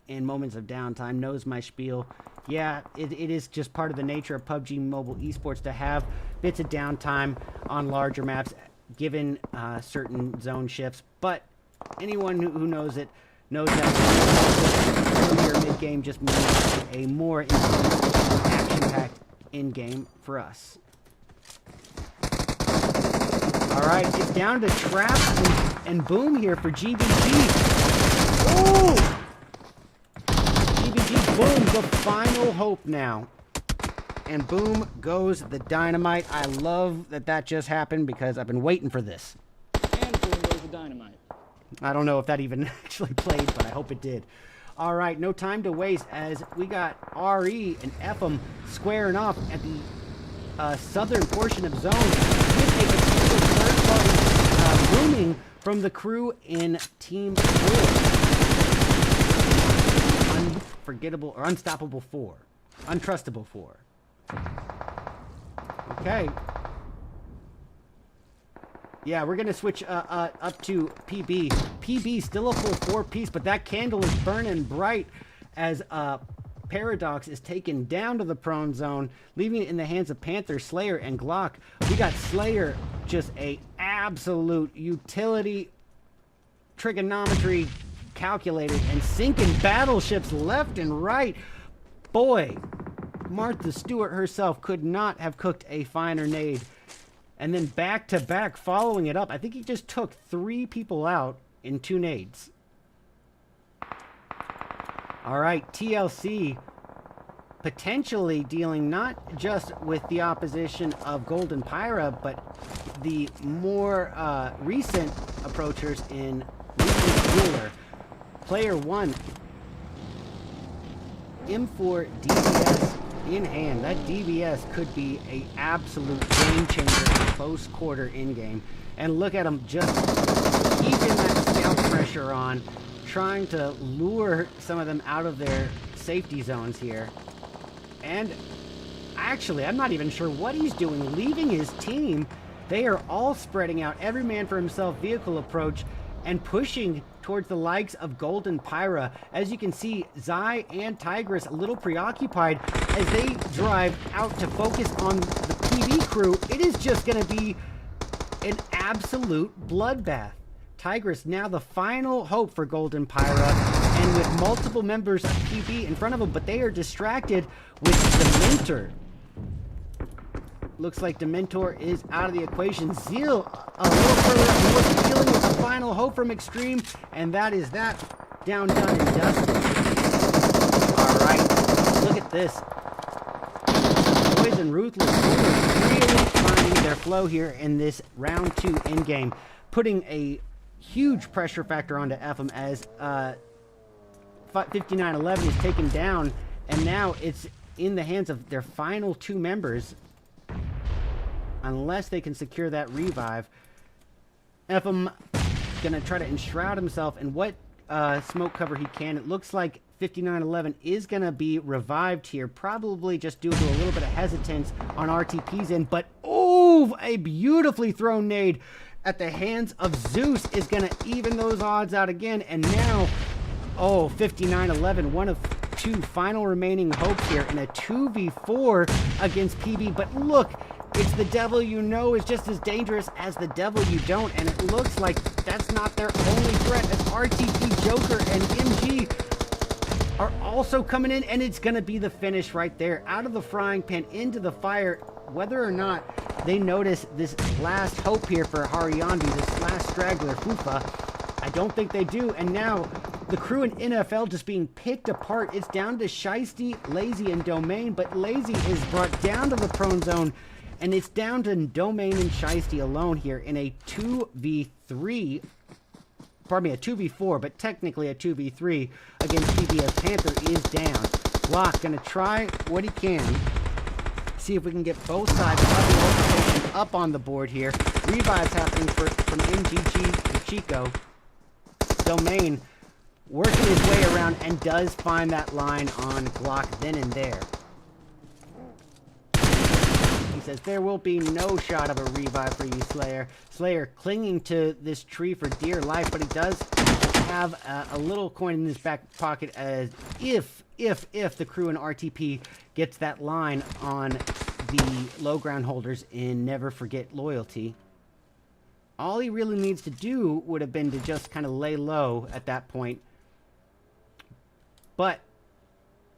in moments of downtime knows my spiel. Yeah, it is just part of the nature of PUBG Mobile Esports to have bits of downtime on larger maps, given certain zone shifts. But anyone who knows it knows that earlier mid-game just means a more intense, action-packed in-game for us. Alright, it's down to Trap and Boom here for GBG. Ooh! GBG, Boom, the final hope now. And Boom goes the dynamite. I love that that just happened because I've been waiting for this. And Boom goes the dynamite. I don't know if that even actually played, but I hope it did. All right, no time to waste as we got RE and FM squaring off at the southern portion of zone with a potential third-party rooming from the crew in Team 4. Unforgettable or Unstoppable 4. Untrustable 4. Okay. Yeah, we're going to switch up to PB. PB, still a full 4-piece, but that candle is burning bright as Paradox is taken down to the prone zone, leaving it in the hands of Panther, Slayer, and Glock. We got Slayer, just a absolute utility, trigonometry calculated, and sinking battleships left and right. Boy, Martha Stewart herself could not have cooked a finer nade. And then back-to-back following it up. I think he just took 3 people out in 2 nades. All right, TLC potentially dealing not just with the opposition of Golden PHYRA, but the more recent approachers in Ruthless Ruler. Player 1, M4 DBS in hand. That DBS could be an absolute game changer in close quarter in-game. And look at him just keeping that scout pressure on, trying to lure some of them out of their safety zones here. And actually, I'm not even sure what he's doing, leaving his team. They are all spreading out, every man for himself vehicle approach, and pushing towards the likes of Golden PHYRA. As you can see, Zai and Tigress a little preoccupied as they drive out to focus on the PB crew. It is just going to be an absolute bloodbath. Tigress now the final hope for Golden Pyra, and with multiple members of PB in front of them, but they are distracted with Dementor. Looks like Dementor is out of the equation. Zeal a little further up north, dealing with the final hope from Extreme, and that is that. Down, done, and dusted. Alright, look at this. Boys and Ruthless really finding their flow here in this round 2 in-game, putting a huge pressure factor onto FM as 5911 is taken down, and now it's in the hands of their final 2 members. Unless they can secure that revive, FM gonna try to enshroud himself in what smoke cover he can. It looks like 5911 is gonna be revived here, probably just due to a little bit of hesitance on RTP's end, but oh, a beautifully thrown nade at the hands of Zeus is gonna even those odds out again, and now, oh, 5911, one of 2 final remaining hopes here in a 2v4 against PB, but look, it's the devil you know is just as dangerous as the devil you don't, and it looks like that's not their only threat, as RTP, Joker, and MG are also coming in, and it's going to be the finish right there. Out of the frying pan into the fire, whether or not they notice this last hope here for HARYANVI, this last straggler, Fufa. I don't think they do, and now the crew in NFL just being picked apart. It's down to Shiesty, Lazy, and Domain, but Lazy is brought down to the prone zone, and it's down to Domain and Shiesty alone here in a 2v3, pardon me, a 2v4, but technically a 2v3 against PB as Panther is down. Block gonna try what he can. See if we can get both sides of the altercation up on the board here. Revives happening from MGG to Chico. Domain working his way around and does find that line on Glock then and there. He says there will be no shot of a revive for you, Slayer. Slayer clinging to this tree for dear life, but he does have a little coin in his back pocket as if the crew in RTP gets that line on the low ground holders in Never Forget Loyalty. All he really needs to do would have been to just kind of lay low at that point. But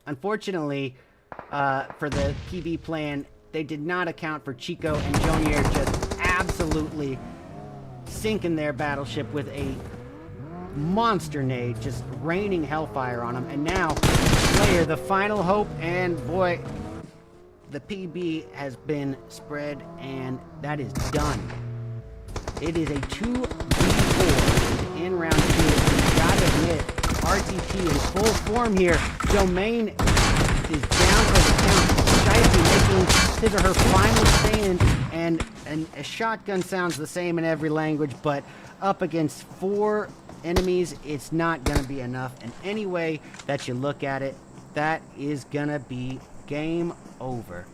unfortunately, for the PB plan, they did not account for Chico and Jonier just absolutely sinking their battleship with a monster nade, just raining hellfire on them. And now, Slayer, the final hope, and boy, the PB has been spread, and that is done. It is a 2v4 in round 2. You gotta admit, RTP in full form here. Domain is down for the count. Shiesty making his or her final stand, and a shotgun sounds the same in every language, but up against 4 enemies, it's not gonna be enough. And any way that you look at it, that is gonna be game over.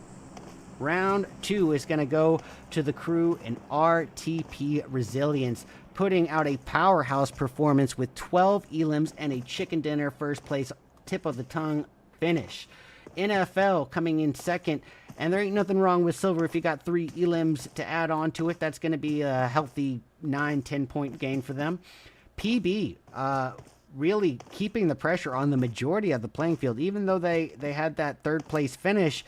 Round 2 is going to go to the crew in RTP Resilience, putting out a powerhouse performance with 12 elims and a chicken dinner first place tip of the tongue finish. NFL coming in second, and there ain't nothing wrong with silver if you got 3 elims to add on to it. That's going to be a healthy 9-10 point gain for them. PB really keeping the pressure on the majority of the playing field, even though they had that 3rd place finish.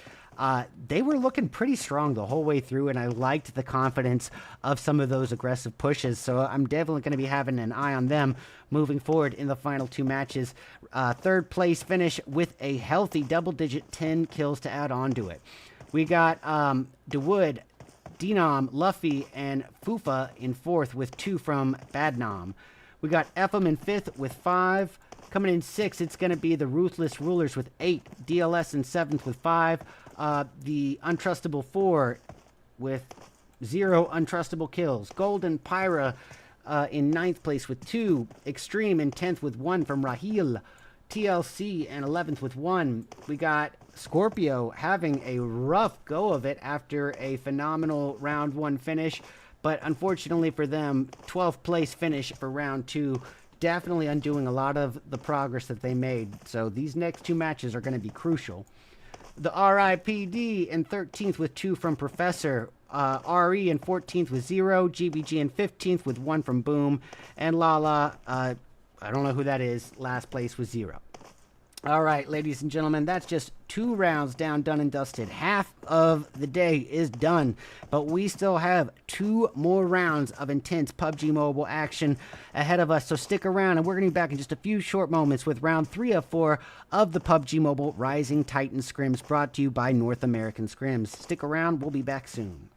They were looking pretty strong the whole way through, and I liked the confidence of some of those aggressive pushes, so I'm definitely going to be having an eye on them moving forward in the final 2 matches. 3rd place finish with a healthy double-digit 10 kills to add on to it. We got DeWood, Denom, Luffy, and Fufa in 4th with 2 from Badnom. We got FM in 5th with 5. Coming in 6th, it's going to be the Ruthless Rulers with 8. DLS in 7th with 5. The Untrustable 4 with 0 untrustable kills. Golden Pyra in 9th place with 2. Extreme in 10th with 1 from Rahil. TLC in 11th with 1. We got Scorpio having a rough go of it after a phenomenal round 1 finish. But unfortunately for them, 12th place finish for round 2. Definitely undoing a lot of the progress that they made. So these next 2 matches are going to be crucial. The RIPD in 13th with 2 from Professor. RE in 14th with 0, GBG in 15th with 1 from Boom, and Lala, I don't know who that is, last place with 0. All right, ladies and gentlemen, that's just 2 rounds down, done and dusted. Half of the day is done, but we still have 2 more rounds of intense PUBG Mobile action ahead of us, so stick around, and we're going to be back in just a few short moments with round 3 of 4 of the PUBG Mobile Rising Titan Scrims, brought to you by North American Scrims. Stick around, we'll be back soon.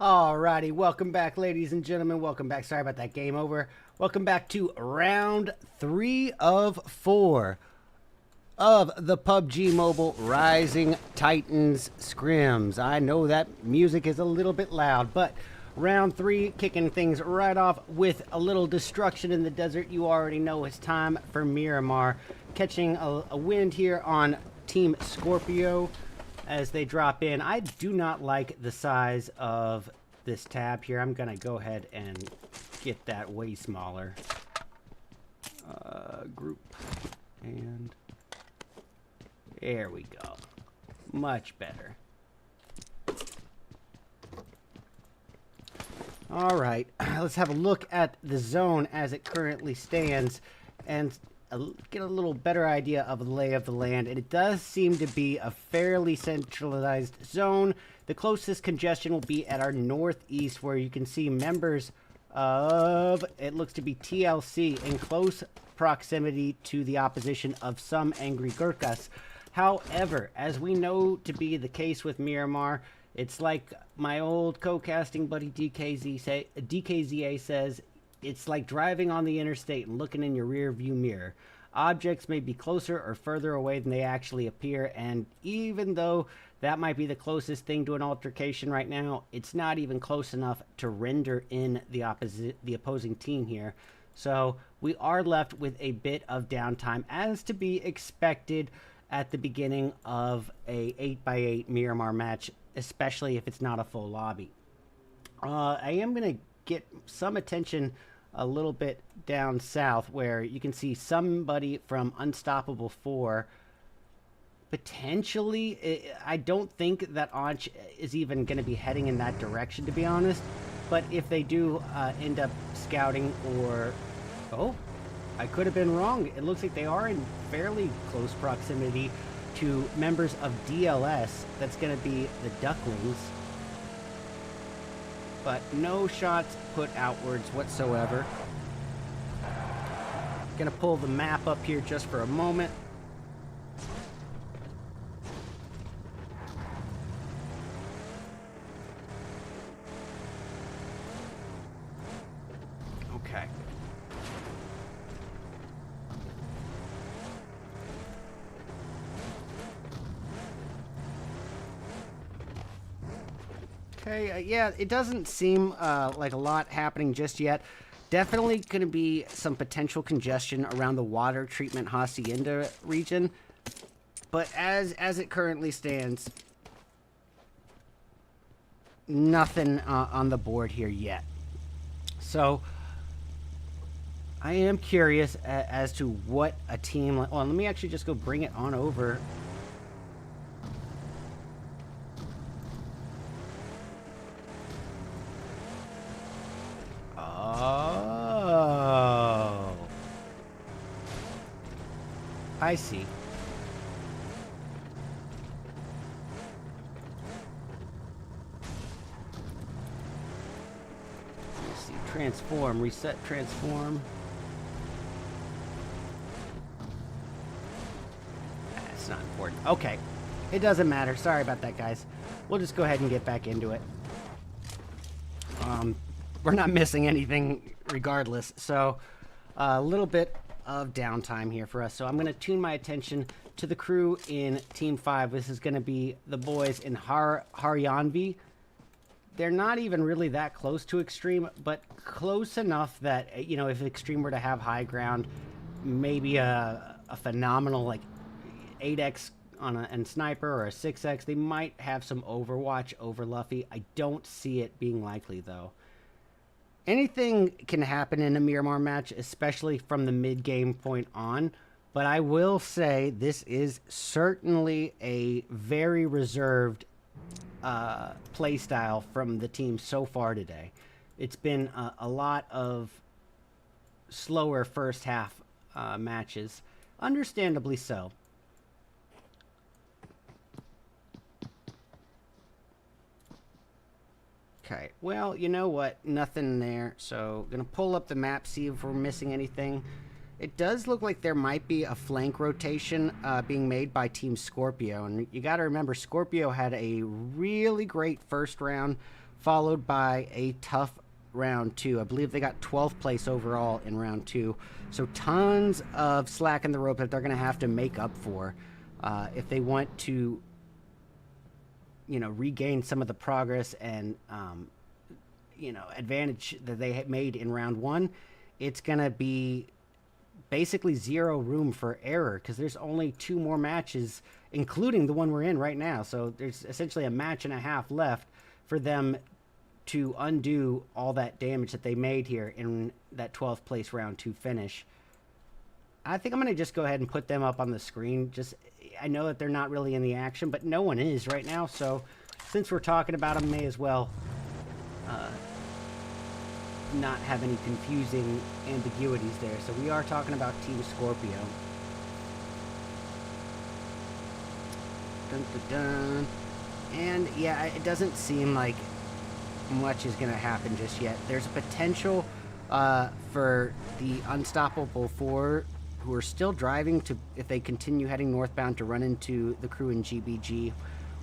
Alrighty, welcome back, ladies and gentlemen. Welcome back. Sorry about that, game over. Welcome back to round 3 of 4 of the PUBG Mobile Rising Titans Scrims. I know that music is a little bit loud, but round 3, kicking things right off with a little destruction in the desert. You already know it's time for Miramar, catching a wind here on Team Scorpio as they drop in. I do not like the size of this tab here. I'm gonna go ahead and get that way smaller. Group, and there we go. Much better. All right, let's have a look at the zone as it currently stands and get a little better idea of the lay of the land. And it does seem to be a fairly centralized zone. The closest congestion will be at our northeast, where you can see members of, it looks to be TLC, in close proximity to the opposition of some angry Gurkhas. However, as we know to be the case with Miramar, it's like my old co-casting buddy DKZA says, it's like driving on the interstate and looking in your rear view mirror. Objects may be closer or further away than they actually appear, and even though that might be the closest thing to an altercation right now, it's not even close enough to render in the opposing team here. So we are left with a bit of downtime, as to be expected at the beginning of a 8x8 Miramar match, especially if it's not a full lobby. I am going to get some attention a little bit down south, where you can see somebody from Unstoppable 4 potentially. I don't think that Anch is even going to be heading in that direction, to be honest, but if they do end up scouting, or oh, I could have been wrong. It looks like they are in fairly close proximity to members of DLS. That's going to be the Ducklings. But no shots put outwards whatsoever. Gonna pull the map up here just for a moment. Okay. Okay, yeah, it doesn't seem like a lot happening just yet. Definitely going to be some potential congestion around the water treatment Hacienda region. But as it currently stands, nothing on the board here yet. So I am curious as to what a team... Well, let me actually just go bring it on over. Oh, I see. transform. Reset transform. That's not important. Okay. It doesn't matter. Sorry about that, guys. We'll just go ahead and get back into it. We're not missing anything regardless. So a little bit of downtime here for us. So I'm going to tune my attention to the crew in Team 5. This is going to be the boys in HARYANVI. They're not even really that close to Extreme, but close enough that, you know, if Extreme were to have high ground, maybe a phenomenal, like, 8x on and sniper or a 6x, they might have some overwatch over Luffy. I don't see it being likely, though. Anything can happen in a Miramar match, especially from the mid-game point on, but I will say this is certainly a very reserved play style from the team so far today. It's been a lot of slower first half matches, understandably so. Okay, well, you know what? Nothing there. So, gonna pull up the map, see if we're missing anything. It does look like there might be a flank rotation being made by Team Scorpio. And you gotta remember, Scorpio had a really great first round, followed by a tough round 2. I believe they got 12th place overall in round 2. So, tons of slack in the rope that they're gonna have to make up for if they want to, you know, regain some of the progress and, you know, advantage that they had made in round 1. It's going to be basically zero room for error because there's only 2 more matches, including the one we're in right now. So there's essentially a match and a half left for them to undo all that damage that they made here in that 12th place round 2 finish. I think I'm going to just go ahead and put them up on the screen. I know that they're not really in the action, but no one is right now. So since we're talking about them, may as well not have any confusing ambiguities there. So we are talking about Team Scorpio. Dun, dun, dun. And yeah, it doesn't seem like much is going to happen just yet. There's a potential for the Unstoppable 4, who are still driving, to, if they continue heading northbound, to run into the crew in GBG,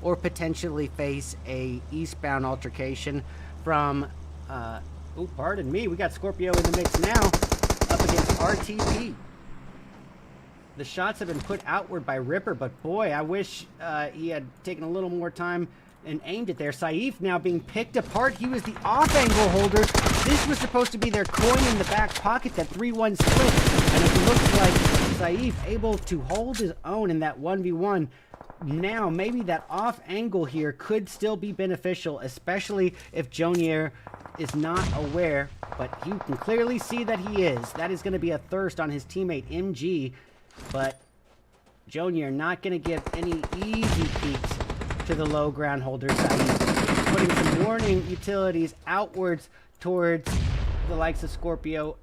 or potentially face a eastbound altercation from, oh, pardon me, we got Scorpio in the mix now, up against RTP. The shots have been put outward by Ripper, but boy, I wish he had taken a little more time and aimed it there. Saif now being picked apart. He was the off-angle holder. This was supposed to be their coin in the back pocket, that 3-1 split. And it looks like Saif able to hold his own in that 1v1. Now, maybe that off-angle here could still be beneficial, especially if Jonier is not aware. But you can clearly see that he is. That is going to be a thirst on his teammate, MG. But Jonier not going to give any easy peeks to the low ground holder. Saif putting some warning utilities outwards towards the likes of Scorpio.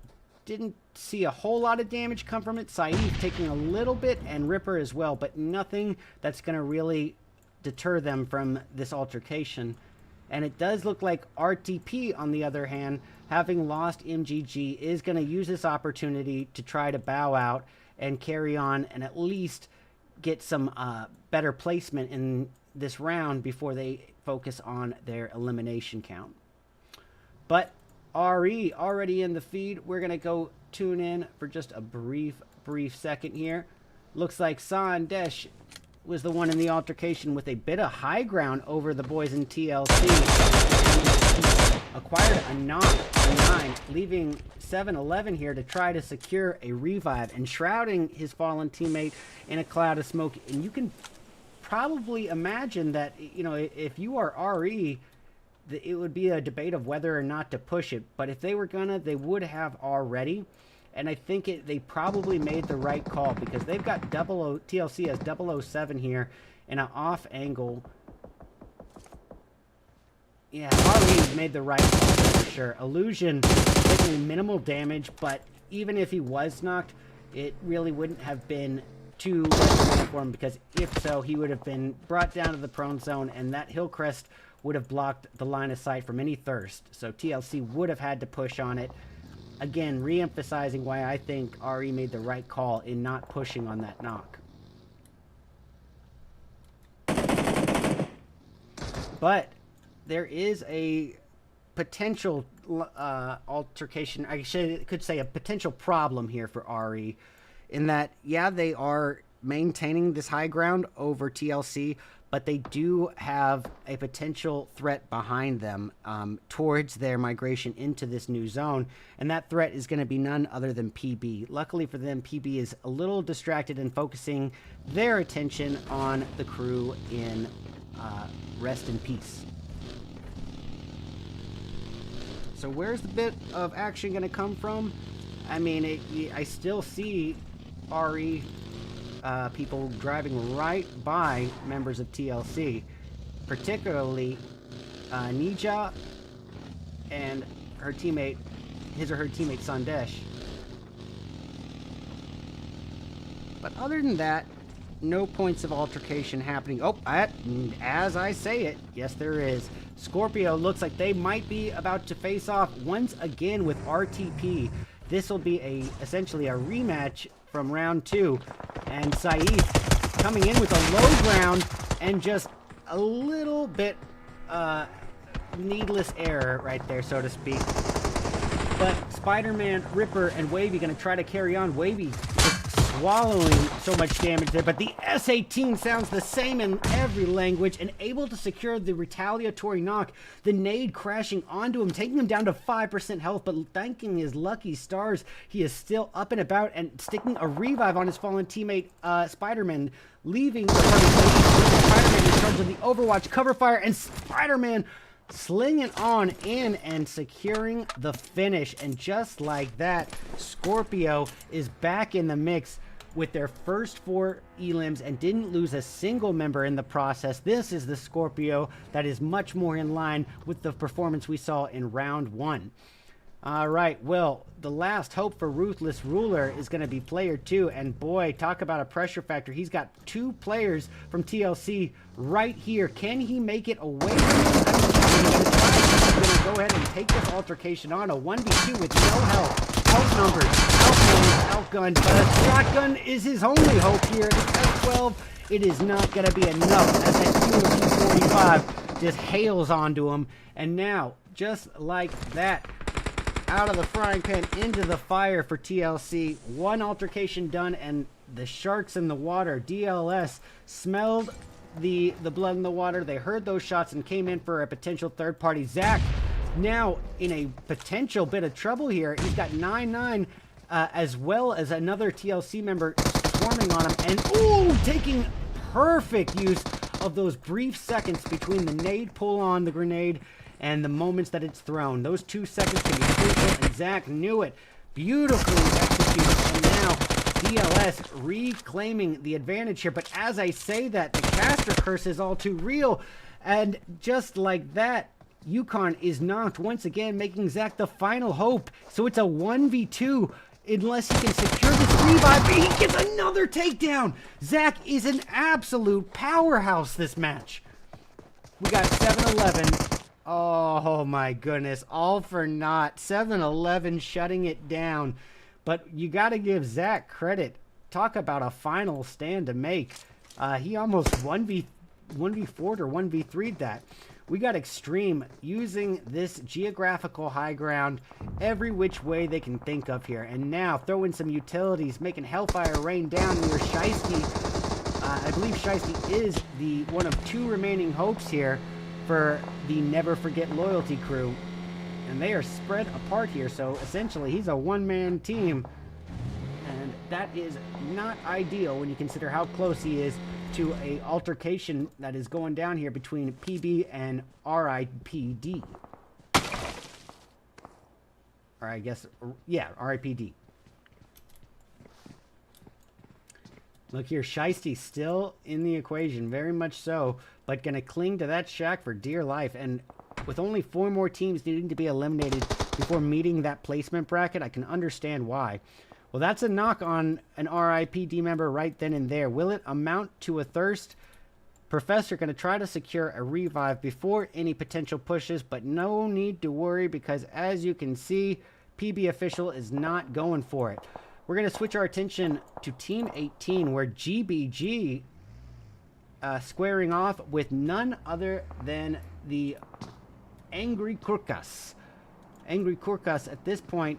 Didn't see a whole lot of damage come from it. Saif taking a little bit, and Ripper as well, but nothing that's going to really deter them from this altercation. And it does look like RTP, on the other hand, having lost MGG, is going to use this opportunity to try to bow out and carry on and at least get some better placement in this round before they focus on their elimination count. But RE already in the feed. We're going to go tune in for just a brief second here. Looks like Sandesh was the one in the altercation with a bit of high ground over the boys in TLC. Acquired a knock on 9, leaving 7-11 here to try to secure a revive and shrouding his fallen teammate in a cloud of smoke. And you can probably imagine that, you know, if you are RE, it would be a debate of whether or not to push it. But if they were gonna, they would have already. And I think they probably made the right call, because they've got TLC as 007 here in an off angle. Yeah, RE made the right call for sure. Illusion taking minimal damage, but even if he was knocked, it really wouldn't have been too much for him, because if so, he would have been brought down to the prone zone, and that Hillcrest would have blocked the line of sight from any thirst. So TLC would have had to push on it. Again, re-emphasizing why I think RE made the right call in not pushing on that knock. But there is a potential altercation, I could say a potential problem here for RE, in that, yeah, they are maintaining this high ground over TLC, but they do have a potential threat behind them towards their migration into this new zone, and that threat is going to be none other than PB. Luckily for them, PB is a little distracted and focusing their attention on the crew in rest in peace. So where's the bit of action going to come from? I mean, I still see RE people driving right by members of TLC, particularly Nija and her teammate, his or her teammate Sandesh. But other than that, no points of altercation happening. Oh, as I say it, yes there is. Scorpio looks like they might be about to face off once again with RTP. This will be essentially a rematch from round 2. And Saeed coming in with a low ground and just a little bit needless error right there, so to speak. But Spider-Man, Ripper, and Wavy going to try to carry on. Wavy swallowing so much damage there, but the S-18 sounds the same in every language and able to secure the retaliatory knock. The nade crashing onto him, taking him down to 5% health, but thanking his lucky stars, he is still up and about and sticking a revive on his fallen teammate, Spider-Man, leaving Spider-Man in charge of the Overwatch cover fire, and Spider-Man slinging on in and securing the finish. And just like that, Scorpio is back in the mix with their first 4 elims and didn't lose a single member in the process. This is the Scorpio that is much more in line with the performance we saw in round 1. All right, well, the last hope for Ruthless Ruler is going to be player 2, and boy, talk about a pressure factor. He's got 2 players from TLC right here. Can he make it away from him? He's going to go ahead and take this altercation on, a 1v2 with no help, outnumbered, outmanaged, outgunned, but a shotgun is his only hope here. It's F12. It is not going to be enough as that UMP-45 just hails onto him, and now, just like that, out of the frying pan into the fire for TLC. 1 altercation done, and the sharks in the water, DLS, smelled the blood in the water. They heard those shots and came in for a potential third party. Zach now in a potential bit of trouble here. He's got 9-9 as well as another TLC member swarming on him, and ooh, taking perfect use of those brief seconds between the nade pull on the grenade and the moments that it's thrown. Those 2 seconds can be crucial, and Zach knew it. Beautifully executed, and now DLS reclaiming the advantage here. But as I say that, the caster curse is all too real, and just like that, Yukon is knocked once again, making Zach the final hope. So it's a 1v2 unless he can secure this revive. He gets another takedown. Zach is an absolute powerhouse this match. We got 7-11. Oh my goodness, all for naught. 7-11 shutting it down. But you got to give Zach credit. Talk about a final stand to make. He almost 1v4'd or 1v3'd that. We got Extreme using this geographical high ground every which way they can think of here. And now throw in some utilities, making Hellfire rain down near Shiesty. I believe Shiesty is the one of 2 remaining hopes here for the Never Forget Loyalty crew. And they are spread apart here, so essentially he's a one-man team. And that is not ideal when you consider how close he is to a altercation that is going down here between PB and RIPD. Or I guess, yeah, RIPD. Look here, Shiesty still in the equation, very much so, but going to cling to that shack for dear life. And with only 4 more teams needing to be eliminated before meeting that placement bracket, I can understand why. Well, that's a knock on an RIPD member right then and there. Will it amount to a thirst? Professor going to try to secure a revive before any potential pushes, but no need to worry because as you can see, PB Official is not going for it. We're going to switch our attention to Team 18 where GBG squaring off with none other than the Angry GURKHAS. Angry GURKHAS at this point,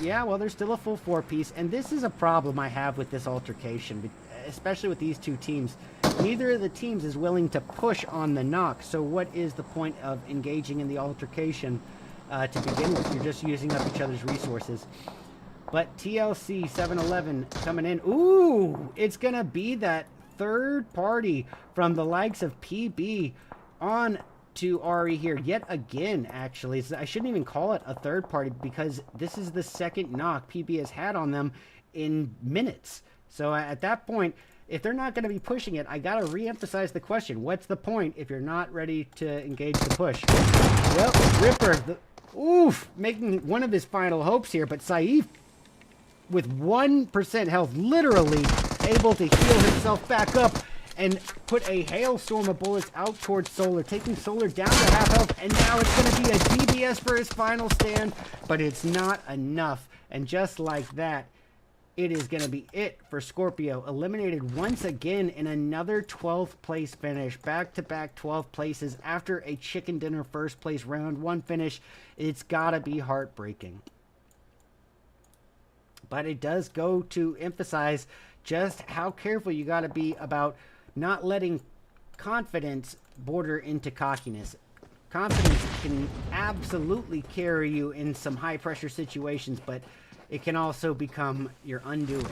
yeah, well, there's still a full 4-piece, and this is a problem I have with this altercation, especially with these two teams. Neither of the teams is willing to push on the knock, so what is the point of engaging in the altercation to begin with? You're just using up each other's resources. But TLC 711 coming in. Ooh, it's going to be that third party from the likes of PB on to RE here yet again. Actually, I shouldn't even call it a third party because this is the second knock PB has had on them in minutes. So at that point, if they're not going to be pushing it, I got to re-emphasize the question. What's the point if you're not ready to engage the push? Well, Ripper, oof, making one of his final hopes here, but Saif with 1% health, literally able to heal himself back up and put a hailstorm of bullets out towards Solar, taking Solar down to half health, and now it's going to be a DBS for his final stand, but it's not enough. And just like that, it is going to be it for Scorpio, eliminated once again in another 12th place finish, back-to-back 12th places after a chicken dinner first place round 1 finish. It's got to be heartbreaking. But it does go to emphasize just how careful you got to be about not letting confidence border into cockiness. Confidence can absolutely carry you in some high-pressure situations, but it can also become your undoing.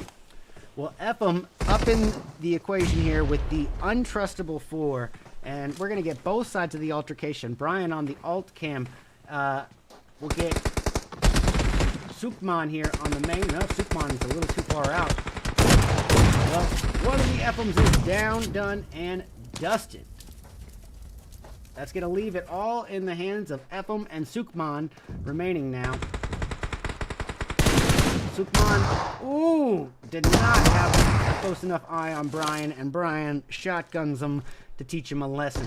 Well, Ephraim up in the equation here with the untrustable 4, and we're going to get both sides of the altercation. Brian on the alt cam. We'll get Sukman here on the main. No, Sukman is a little too far out. Well, one of the Ephraims is down, done, and dusted. That's going to leave it all in the hands of Ephraim and Sukman remaining now. Sukman, ooh, did not have a close enough eye on Brian, and Brian shotguns him to teach him a lesson.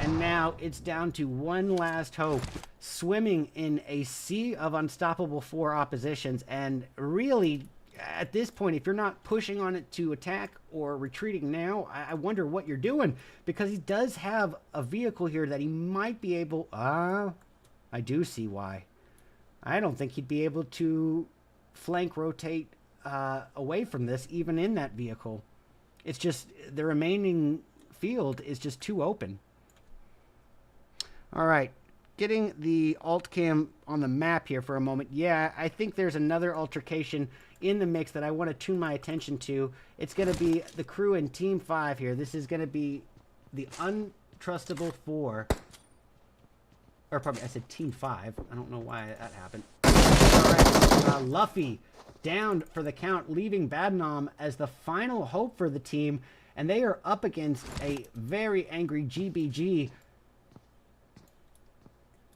And now it's down to one last hope, swimming in a sea of unstoppable 4 oppositions, and really, at this point, if you're not pushing on it to attack or retreating now, I wonder what you're doing, because he does have a vehicle here that he might be able... I do see why. I don't think he'd be able to flank rotate away from this, even in that vehicle. It's just the remaining field is just too open. All right, getting the alt cam on the map here for a moment. Yeah, I think there's another altercation in the mix that I want to tune my attention to. It's going to be the crew in Team 5 here. This is going to be the untrustable 4. Or probably, I said Team 5. I don't know why that happened. All right, Luffy down for the count, leaving Badnom as the final hope for the team. And they are up against a very angry GBG.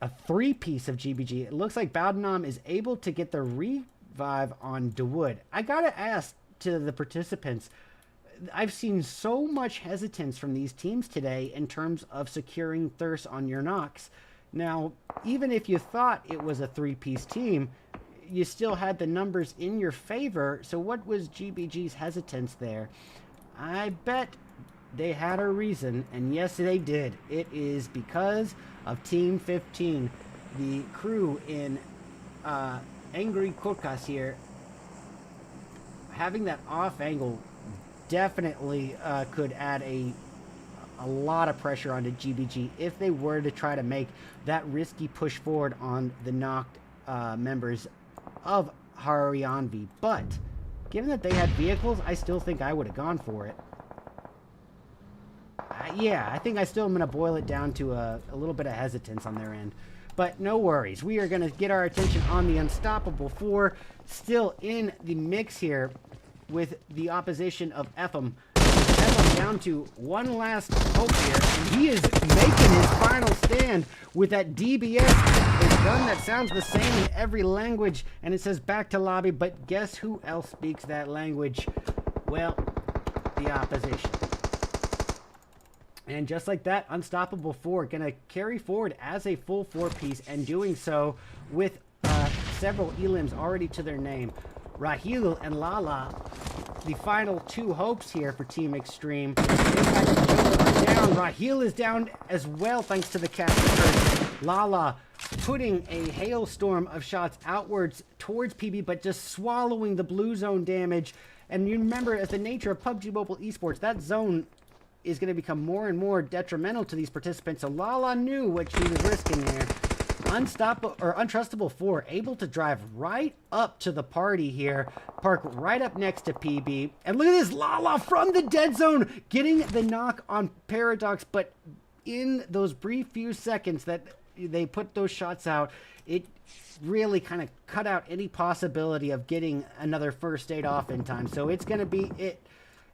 A 3-piece of GBG. It looks like Badnom is able to get the revive on DeWood. I gotta ask to the participants, I've seen so much hesitance from these teams today in terms of securing thirst on your knocks. Now, even if you thought it was a 3-piece team, you still had the numbers in your favor. So what was GBG's hesitance there? I bet they had a reason, and yes, they did. It is because of Team 15, the crew in Angry GURKHAS here. Having that off angle definitely could add a lot of pressure onto GBG if they were to try to make that risky push forward on the knocked members of HARYANVI. But given that they had vehicles, I still think I would have gone for it. Yeah, I think I still am going to boil it down to a little bit of hesitance on their end. But no worries. We are going to get our attention on the Unstoppable 4. Still in the mix here with the opposition of Ephraim. Ephraim down to one last hope here. And he is making his final stand with that DBS. A gun that sounds the same in every language. And it says back to lobby. But guess who else speaks that language? Well, the opposition. And just like that, Unstoppable 4 going to carry forward as a full 4-piece, and doing so with several elims already to their name. Raheel and Lala, the final 2 hopes here for Team Extreme. Impact and Joker are down. Raheel is down as well thanks to the cast. Lala putting a hailstorm of shots outwards towards PB, but just swallowing the blue zone damage. And you remember, as the nature of PUBG Mobile Esports, that zone is going to become more and more detrimental to these participants. So Lala knew what she was risking there. Unstoppable or Untrustable 4 able to drive right up to the party here, park right up next to PB, and look at this, Lala from the dead zone getting the knock on Paradox. But in those brief few seconds that they put those shots out, it really kind of cut out any possibility of getting another first aid off in time. So it's going to be it.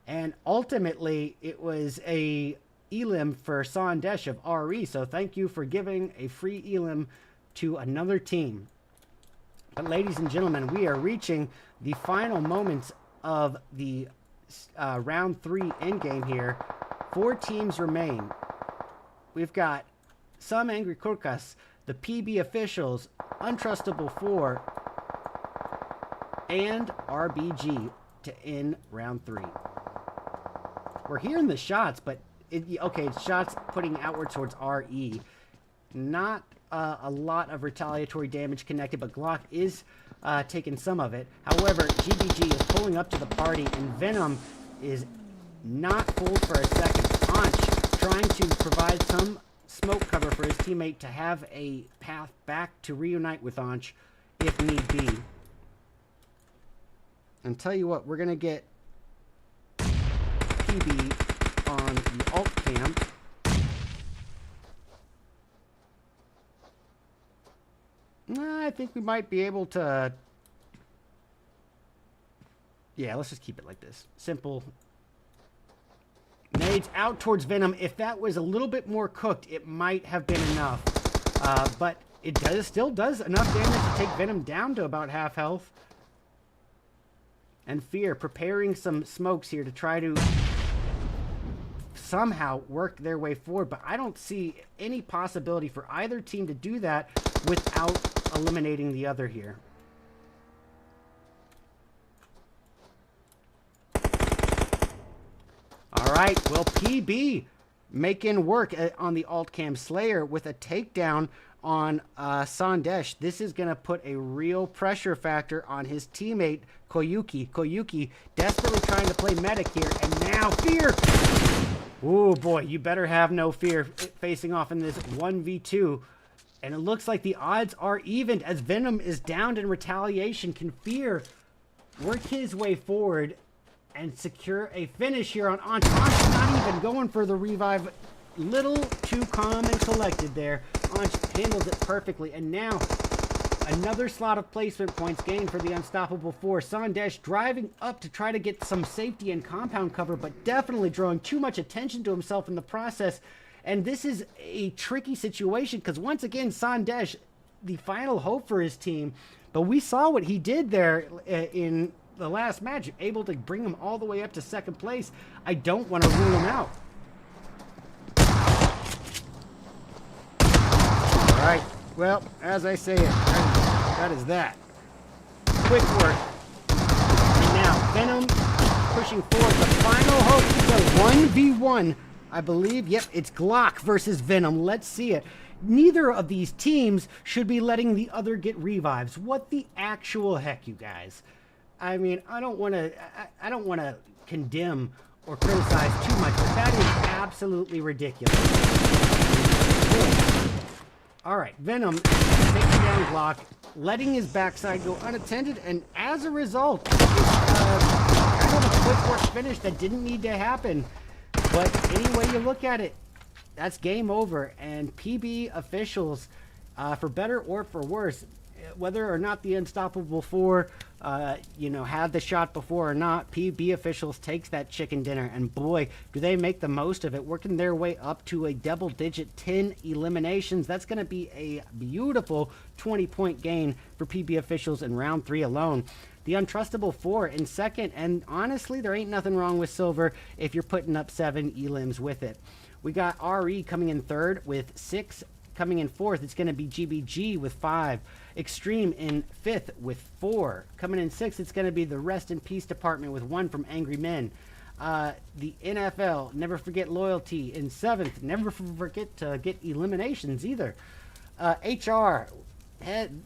And ultimately, it was a elim for Sandesh of RE. So thank you for giving a free elim to another team. But ladies and gentlemen, we are reaching the final moments of the round 3 endgame here. 4 teams remain. We've got Some Angry GURKHAS, the PB Officials, Untrustable 4, and RBG to end round 3. We're hearing the shots, but okay, it's shots putting outward towards RE. Not a lot of retaliatory damage connected, but Glock is taking some of it. However, GBG is pulling up to the party, and Venom is not fooled for a second. Anch trying to provide some smoke cover for his teammate to have a path back to reunite with Anch if need be. And tell you what, we're going to get PB on the alt cam. I think we might be able to... Yeah, let's just keep it like this. Simple. Nades out towards Venom. If that was a little bit more cooked, it might have been enough. But it still does enough damage to take Venom down to about half health. And Fear preparing some smokes here to try to somehow work their way forward. But I don't see any possibility for either team to do that without eliminating the other here. All right, well, PB making work on the alt cam Slayer with a takedown on Sandesh. This is going to put a real pressure factor on his teammate, Koyuki. Koyuki desperately trying to play medic here, and now Fear. Oh boy, you better have no fear facing off in this 1v2. And it looks like the odds are even as Venom is downed in retaliation. Can Fear work his way forward and secure a finish here on Anch? Anch not even going for the revive. Little too calm and collected there. Anch handles it perfectly. And now another slot of placement points gained for the Unstoppable 4. Sandesh driving up to try to get some safety and compound cover, but definitely drawing too much attention to himself in the process. And this is a tricky situation because once again, Sandesh, the final hope for his team. But we saw what he did there in the last match, able to bring him all the way up to second place. I don't want to rule him out. All right. Well, as I say it, that is that. Quick work. And now, Venom pushing forward. The final hope is a 1v1. I believe, yep, it's Glock versus Venom. Let's see it. Neither of these teams should be letting the other get revives. What the actual heck, you guys? I mean, I don't want to condemn or criticize too much, but that is absolutely ridiculous. All right, Venom taking down Glock, letting his backside go unattended, and as a result, it's kind of a quick work finish that didn't need to happen. But any way you look at it, that's game over. And PB Officials, for better or for worse, whether or not the Unstoppable 4, had the shot before or not, PB Officials takes that chicken dinner. And boy, do they make the most of it, working their way up to a double-digit 10 eliminations. That's going to be a beautiful 20-point gain for PB Officials in round 3 alone. The Untrustable 4 in second, and honestly, there ain't nothing wrong with silver if you're putting up 7 elims with it. We got RE coming in third with 6. Coming in fourth, it's going to be GBG with 5. Extreme in fifth with 4. Coming in sixth, it's going to be the Rest in Peace department with 1 from Angry Men. The NFL, Never Forget Loyalty in seventh. Never forget to get eliminations either. HR,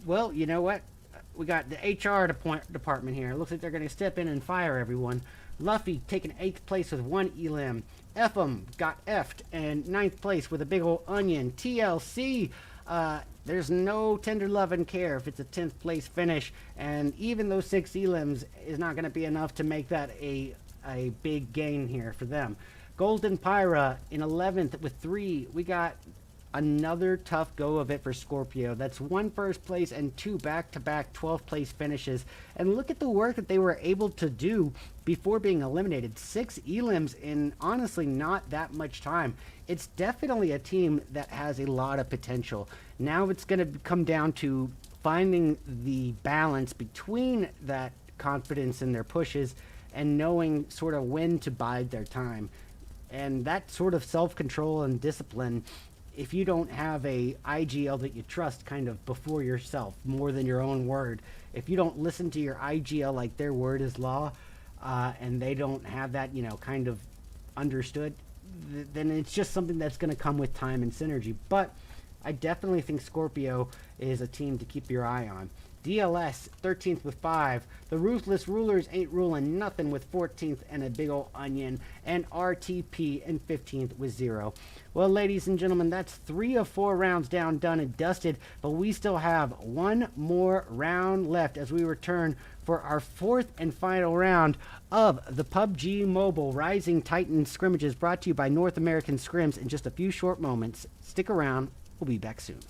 well, you know what? We got the HR department here. It looks like they're going to step in and fire everyone. Luffy taking 8th place with 1 elim. Epham got F'd and 9th place with a big old onion. TLC, there's no tender love and care if it's a 10th place finish. And even those 6 elims is not going to be enough to make that a big gain here for them. Golden PHYRA in 11th with 3. We got another tough go of it for Scorpio. That's 1 first place and 2 back-to-back 12th place finishes. And look at the work that they were able to do before being eliminated. 6 elims in honestly not that much time. It's definitely a team that has a lot of potential. Now it's going to come down to finding the balance between that confidence in their pushes and knowing sort of when to bide their time. And that sort of self-control and discipline, if you don't have a IGL that you trust kind of before yourself more than your own word, if you don't listen to your IGL like their word is law, and they don't have that, you know, kind of understood, then it's just something that's going to come with time and synergy. But I definitely think Scorpio is a team to keep your eye on. DLS 13th with 5. The Ruthless Rulers ain't ruling nothing with 14th and a big old onion. And RTP in 15th with 0. Well, ladies and gentlemen, that's 3 of 4 rounds down, done and dusted. But we still have 1 more round left as we return for our 4th and final round of the PUBG Mobile Rising Titan scrimmages, brought to you by North American Scrims in just a few short moments. Stick around. We'll be back soon.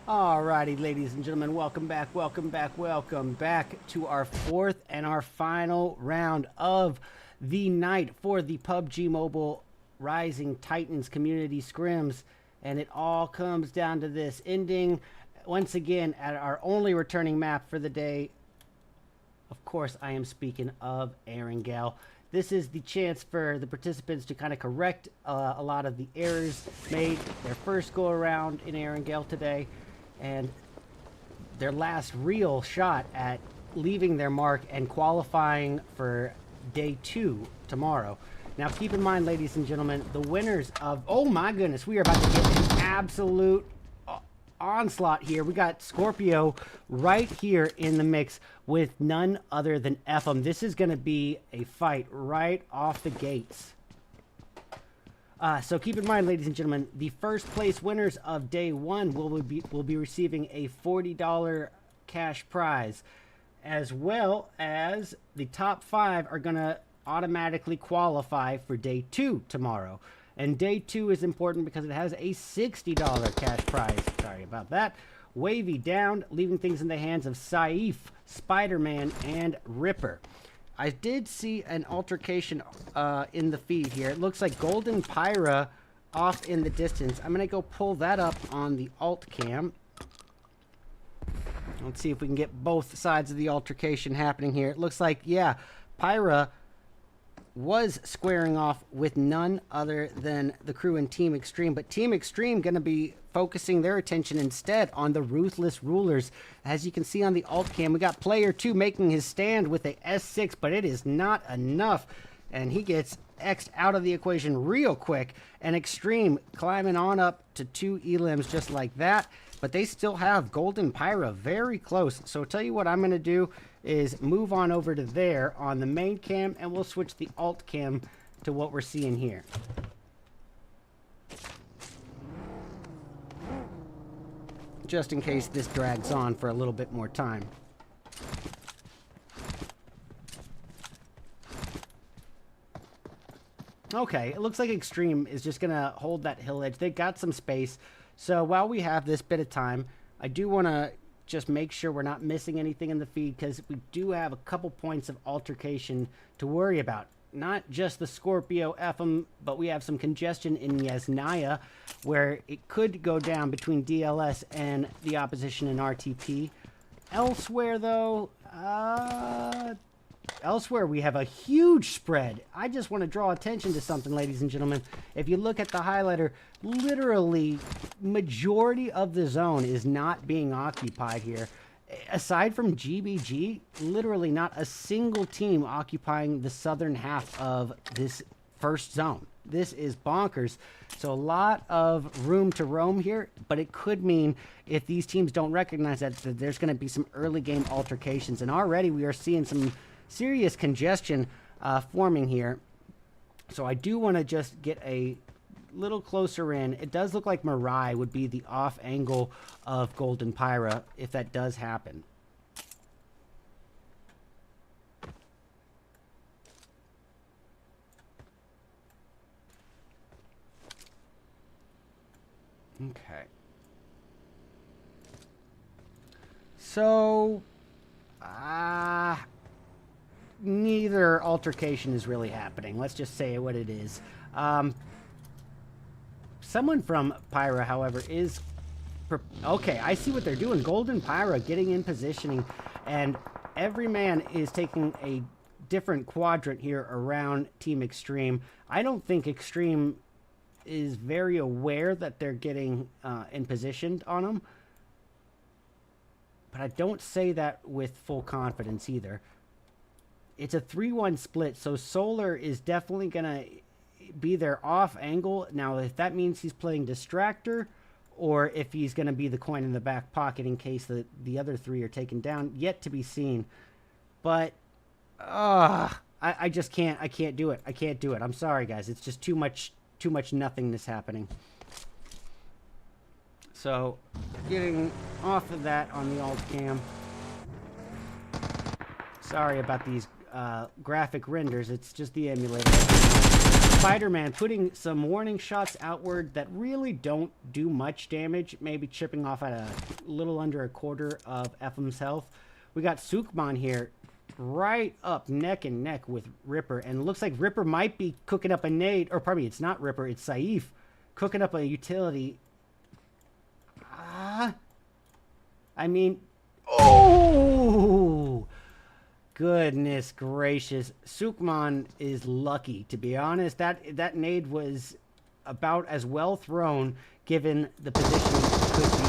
Alrighty, ladies and gentlemen, welcome back to our fourth and our final round of the night for the PUBG Mobile Rising Titans Community Scrims. And it all comes down to this, ending once again at our only returning map for the day. Of course, I am speaking of Erangel. This is the chance for the participants to kind of correct a lot of the errors made their first go around in Erangel today, and their last real shot at leaving their mark and qualifying for day 2 tomorrow. Now keep in mind, ladies and gentlemen, the winners of, oh my goodness, we are about to get an absolute onslaught here. We got Scorpio right here in the mix with none other than FM. This is going to be a fight right off the gates. So keep in mind, ladies and gentlemen, the first place winners of day 1 will be receiving a $40 cash prize, as well as the top 5 are going to automatically qualify for day 2 tomorrow. And day 2 is important because it has a $60 cash prize. Sorry about that. Wavy down, leaving things in the hands of Saif, Spider-Man, and Ripper. I did see an altercation in the feed here. It looks like Golden PHYRA off in the distance. I'm going to go pull that up on the alt cam. Let's see if we can get both sides of the altercation happening here. It looks like, yeah, PHYRA was squaring off with none other than the crew in Team Extreme, but Team Extreme going to be focusing their attention instead on the Ruthless Rulers. As you can see on the alt cam, we got player 2 making his stand with a S6, but it is not enough, and he gets X'd out of the equation real quick, and Extreme climbing on up to 2 elims just like that, but they still have Golden PHYRA very close. So I'll tell you what I'm going to do is move on over to there on the main cam, and we'll switch the alt cam to what we're seeing here. Just in case this drags on for a little bit more time. Okay, it looks like Extreme is just going to hold that hill edge. They got some space. So while we have this bit of time, I do want to just make sure we're not missing anything in the feed, because we do have a couple points of altercation to worry about. Not just the Scorpio FM, but we have some congestion in Yasnaya, where it could go down between DLS and the opposition in RTP. Elsewhere, though, elsewhere we have a huge spread. I just want to draw attention to something, ladies and gentlemen. If you look at the highlighter, literally majority of the zone is not being occupied here. Aside from GBG, literally not a single team occupying the southern half of this first zone. This is bonkers. So a lot of room to roam here, but it could mean, if these teams don't recognize that there's going to be some early game altercations. And already we are seeing some serious congestion forming here. So I do want to just get a little closer in. It does look like Mirai would be the off angle of Golden PHYRA if that does happen. Okay. So neither altercation is really happening. Let's just say what it is. Someone from PHYRA, however, is... Okay, I see what they're doing. Golden PHYRA getting in positioning, and every man is taking a different quadrant here around Team Extreme. I don't think Extreme is very aware that they're getting in position on them, but I don't say that with full confidence either. It's a 3-1 split, so Solar is definitely going to be their off angle. Now, if that means he's playing Distractor, or if he's going to be the coin in the back pocket in case the other 3 are taken down, yet to be seen. But I just can't. I can't do it. I can't do it. I'm sorry, guys. It's just too much nothingness happening. So, getting off of that on the alt cam. Sorry about these graphic renders. It's just the emulator. Spider-Man putting some warning shots outward that really don't do much damage, maybe chipping off at a little under a quarter of Ephem's health. We got Sukman here right up neck and neck with Ripper, and it looks like Ripper might be cooking up a nade, or pardon me, it's not Ripper, it's Saif cooking up a utility. I mean, oh! Goodness gracious. Sukman is lucky, to be honest. That nade was about as well thrown given the position it could be.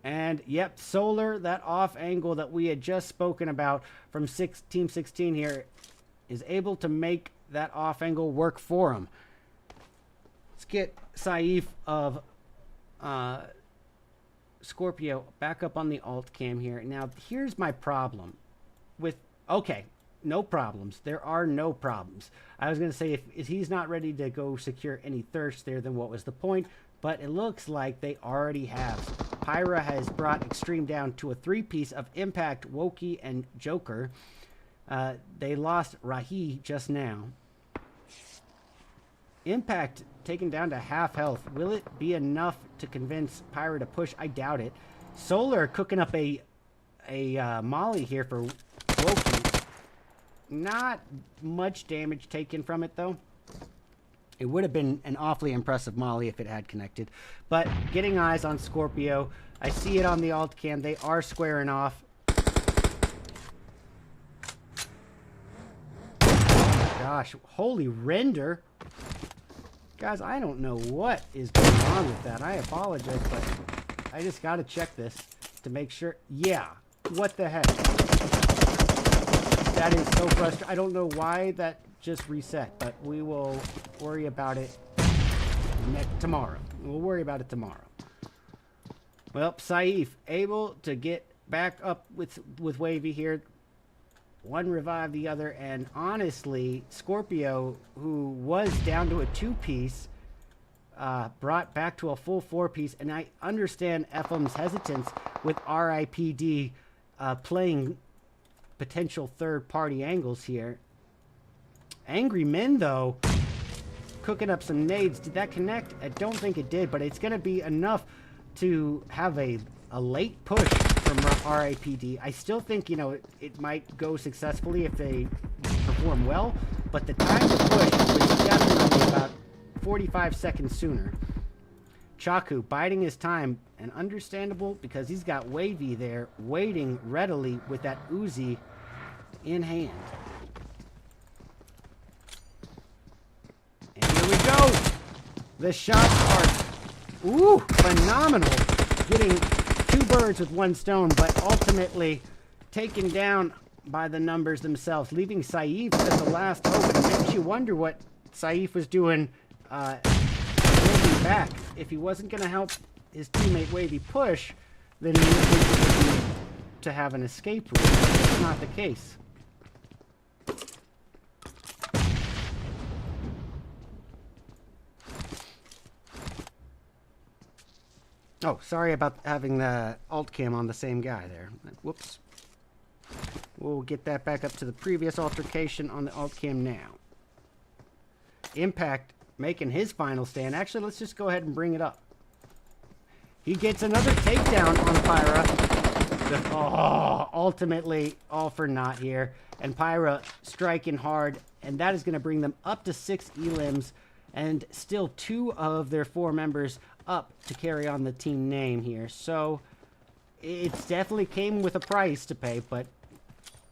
And yep, Solar, that off angle that we had just spoken about from Team 16 here, is able to make that off angle work for him. Let's get Saif of Scorpio back up on the alt cam here. Now, here's my problem with, okay, no problems. There are no problems. I was going to say if he's not ready to go secure any thirst there, then what was the point? But it looks like they already have. PHYRA has brought Extreme down to a 3-piece of Impact, Wokey, and Joker. They lost Rahi just now. Impact taken down to half health. Will it be enough to convince PHYRA to push? I doubt it. Solar cooking up a molly here for Wokey. Not much damage taken from it, though. It would have been an awfully impressive molly if it had connected. But getting eyes on Scorpio. I see it on the alt cam. They are squaring off. Gosh, holy render. Guys, I don't know what is going on with that. I apologize, but I just got to check this to make sure. Yeah, what the heck? That is so frustrating. I don't know why that just reset, but we will worry about it tomorrow. We'll worry about it tomorrow. Well, Saif able to get back up with Wavy here. One revived the other, and honestly, Scorpio, who was down to a 2-piece, brought back to a full 4-piece, and I understand Ephem's hesitance with RIPD playing potential third-party angles here. Angry Men, though, cooking up some nades. Did that connect? I don't think it did, but it's going to be enough to have a late push from RIPD. I still think, you know, it might go successfully if they perform well, but the time to push was definitely about 45 seconds sooner. Chaku biding his time, and understandable because he's got Wavy there waiting readily with that Uzi in hand. And here we go. The shots are phenomenal. Getting 2 birds with 1 stone, but ultimately taken down by the numbers themselves, leaving Saif as the last hope. And it makes you wonder what Saif was doing back. If he wasn't going to help his teammate Wavy push, then he was to have an escape route. That's not the case. Oh, sorry about having the alt cam on the same guy there. Whoops. We'll get that back up to the previous altercation on the alt cam now. Impact making his final stand. Actually, let's just go ahead and bring it up. He gets another takedown on PHYRA. Oh, ultimately all for naught here. And PHYRA striking hard, and that is going to bring them up to 6 elims, and still 2 of their 4 members up to carry on the team name here. So it's definitely came with a price to pay, but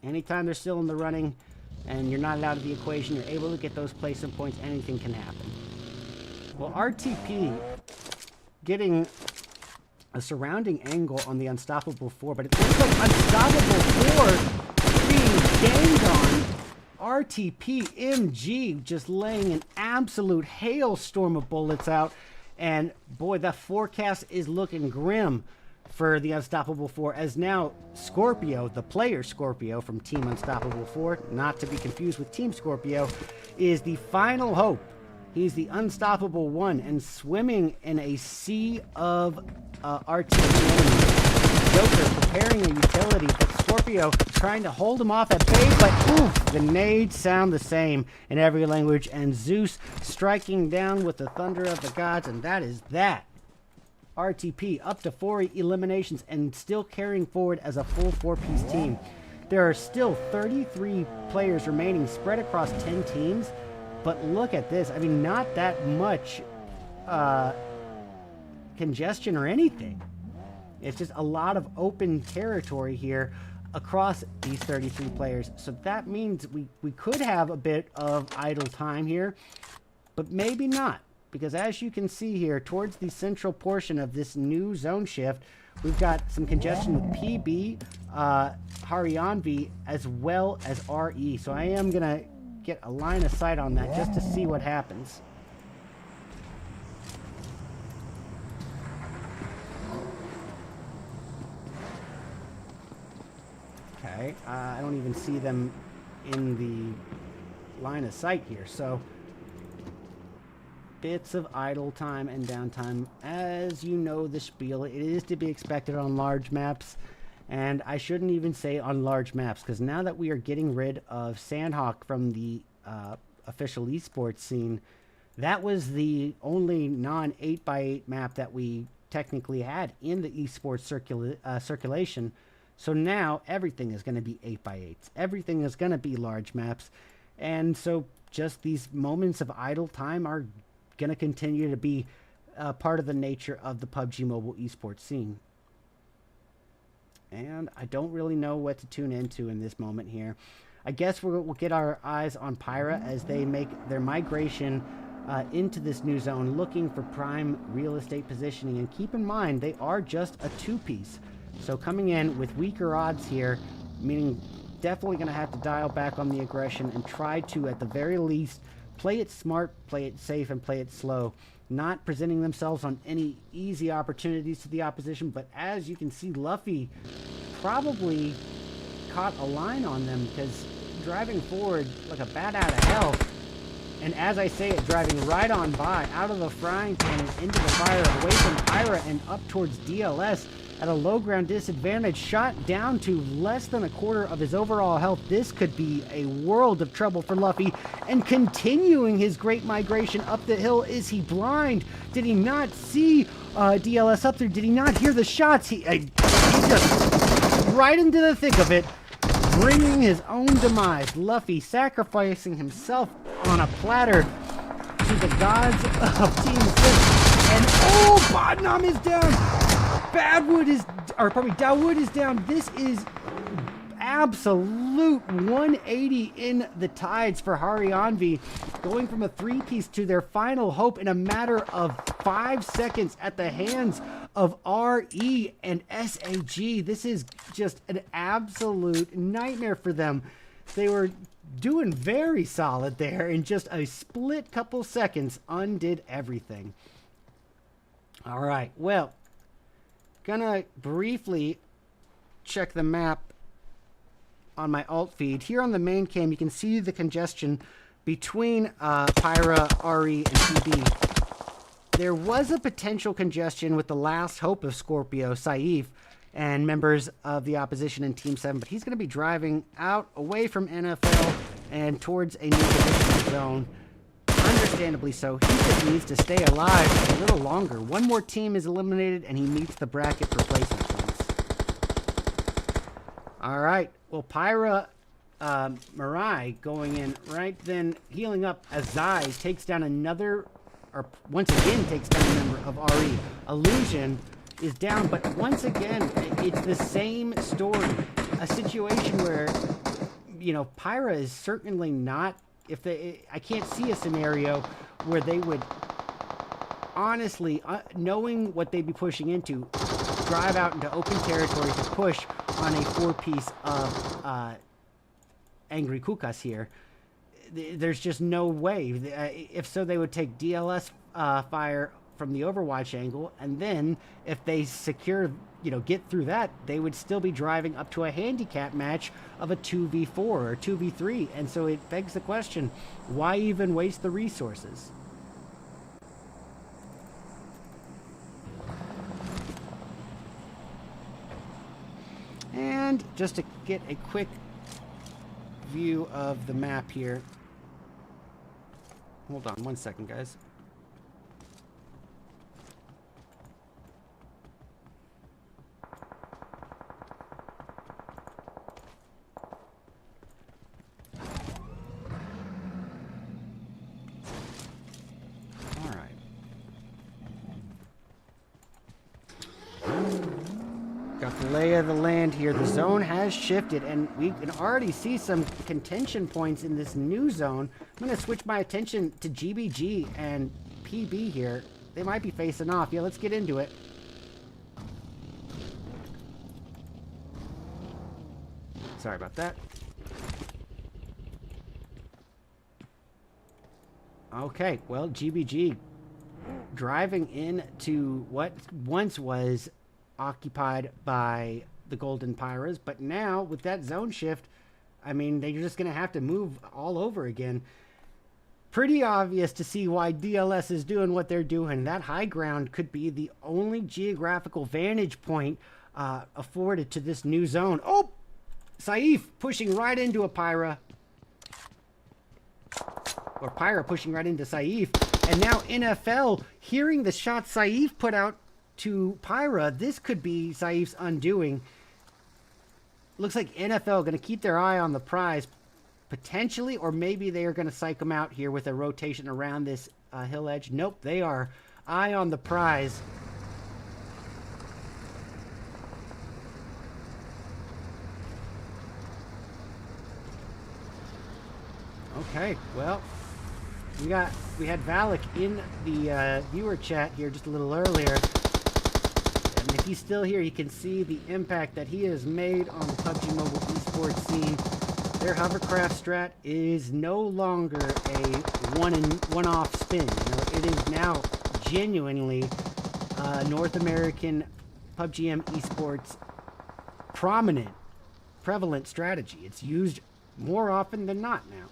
anytime they're still in the running and you're not out of the equation, you're able to get those placement points, anything can happen. Well, RTP getting a surrounding angle on the Unstoppable 4, but it looks like Unstoppable 4 being ganged on. RTP MG just laying an absolute hailstorm of bullets out. And boy, the forecast is looking grim for the Unstoppable 4, as now Scorpio, the player Scorpio from Team Unstoppable 4, not to be confused with Team Scorpio, is the final hope. He's the Unstoppable 1 and swimming in a sea of RTP enemies. Joker preparing a utility that's Scorpio trying to hold him off at bay, but oof, the nades sound the same in every language, and Zeus striking down with the thunder of the gods, and that is that. RTP up to 4 eliminations and still carrying forward as a full 4-piece team. There are still 33 players remaining spread across 10 teams, but look at this. I mean, not that much congestion or anything. It's just a lot of open territory here across these 33 players. So that means we could have a bit of idle time here, but maybe not. Because as you can see here, towards the central portion of this new zone shift, we've got some congestion with PB, HARYANVI, as well as RE. So I am going to get a line of sight on that just to see what happens. Okay, I don't even see them in the line of sight here, so bits of idle time and downtime. As you know the spiel, it is to be expected on large maps, and I shouldn't even say on large maps, because now that we are getting rid of Sandhawk from the official esports scene, that was the only non-8x8 map that we technically had in the esports circulation. So now everything is going to be 8x8s. Everything is going to be large maps. And so just these moments of idle time are going to continue to be part of the nature of the PUBG Mobile esports scene. And I don't really know what to tune into in this moment here. I guess we'll get our eyes on PHYRA as they make their migration into this new zone, looking for prime real estate positioning. And keep in mind, they are just a 2-piece. So coming in with weaker odds here, meaning definitely going to have to dial back on the aggression and try to, at the very least, play it smart, play it safe, and play it slow. Not presenting themselves on any easy opportunities to the opposition, but as you can see, Luffy probably caught a line on them, because driving forward like a bat out of hell, and as I say it, driving right on by, out of the frying pan and into the fire, away from PHYRA and up towards DLS at a low ground disadvantage, shot down to less than a quarter of his overall health. This could be a world of trouble for Luffy, and continuing his great migration up the hill. Is he blind? Did he not see DLS up there? Did he not hear the shots? He just right into the thick of it, bringing his own demise. Luffy sacrificing himself on a platter to the gods of Team 6. And oh, Bodnam is down. Dawood is down. This is absolute 180 in the tides for HARYANVI, going from a 3-piece to their final hope in a matter of 5 seconds at the hands of RE and SAG. This is just an absolute nightmare for them. They were doing very solid there, in just a split couple seconds undid everything. All right, well, gonna briefly check the map on my alt feed. Here on the main cam, you can see the congestion between PHYRA, RE, and PB. There was a potential congestion with the last hope of Scorpio, Saif, and members of the opposition in Team 7, but he's going to be driving out away from NFL and towards a new position zone. Understandably so. He just needs to stay alive a little longer. One more team is eliminated, and he meets the bracket for placement points. All right. Well, PHYRA, Mirai going in right then, healing up as Zai takes down another, or once again takes down a member of RE. Illusion is down, but once again, it's the same story. A situation where, you know, PHYRA is certainly not, I can't see a scenario where they would honestly, knowing what they'd be pushing into, drive out into open territory to push on a 4-piece of Angry Kukas here. There's just no way. If so, they would take DLS fire from the Overwatch angle, and then if they secure, you know, get through that, they would still be driving up to a handicap match of a 2v4 or 2v3, and so it begs the question, why even waste the resources? And And just to get a quick view of the map here. Hold on 1 second, guys. Got the lay of the land here. The zone has shifted, and we can already see some contention points in this new zone. I'm going to switch my attention to GBG and PB here. They might be facing off. Yeah, let's get into it. Sorry about that. Okay, well, GBG driving into what once was occupied by the Golden Pyras, but now with that zone shift, I mean, they're just going to have to move all over again. Pretty obvious to see why DLS is doing what they're doing. That high ground could be the only geographical vantage point afforded to this new zone. Oh, Saif pushing right into a Pyra. Or Pyra pushing right into Saif. And now NFL hearing the shot Saif put out to Pyra. This could be Saif's undoing. Looks like NFL going to keep their eye on the prize, potentially, or maybe they are going to psych them out here with a rotation around this hill edge. Nope, they are eye on the prize. Okay, well, we had Valak in the viewer chat here just a little earlier. And if he's still here, you can see the impact that he has made on the PUBG Mobile esports scene. Their hovercraft strat is no longer a one-off spin. You know, it is now genuinely North American PUBGM esports prevalent strategy. It's used more often than not now.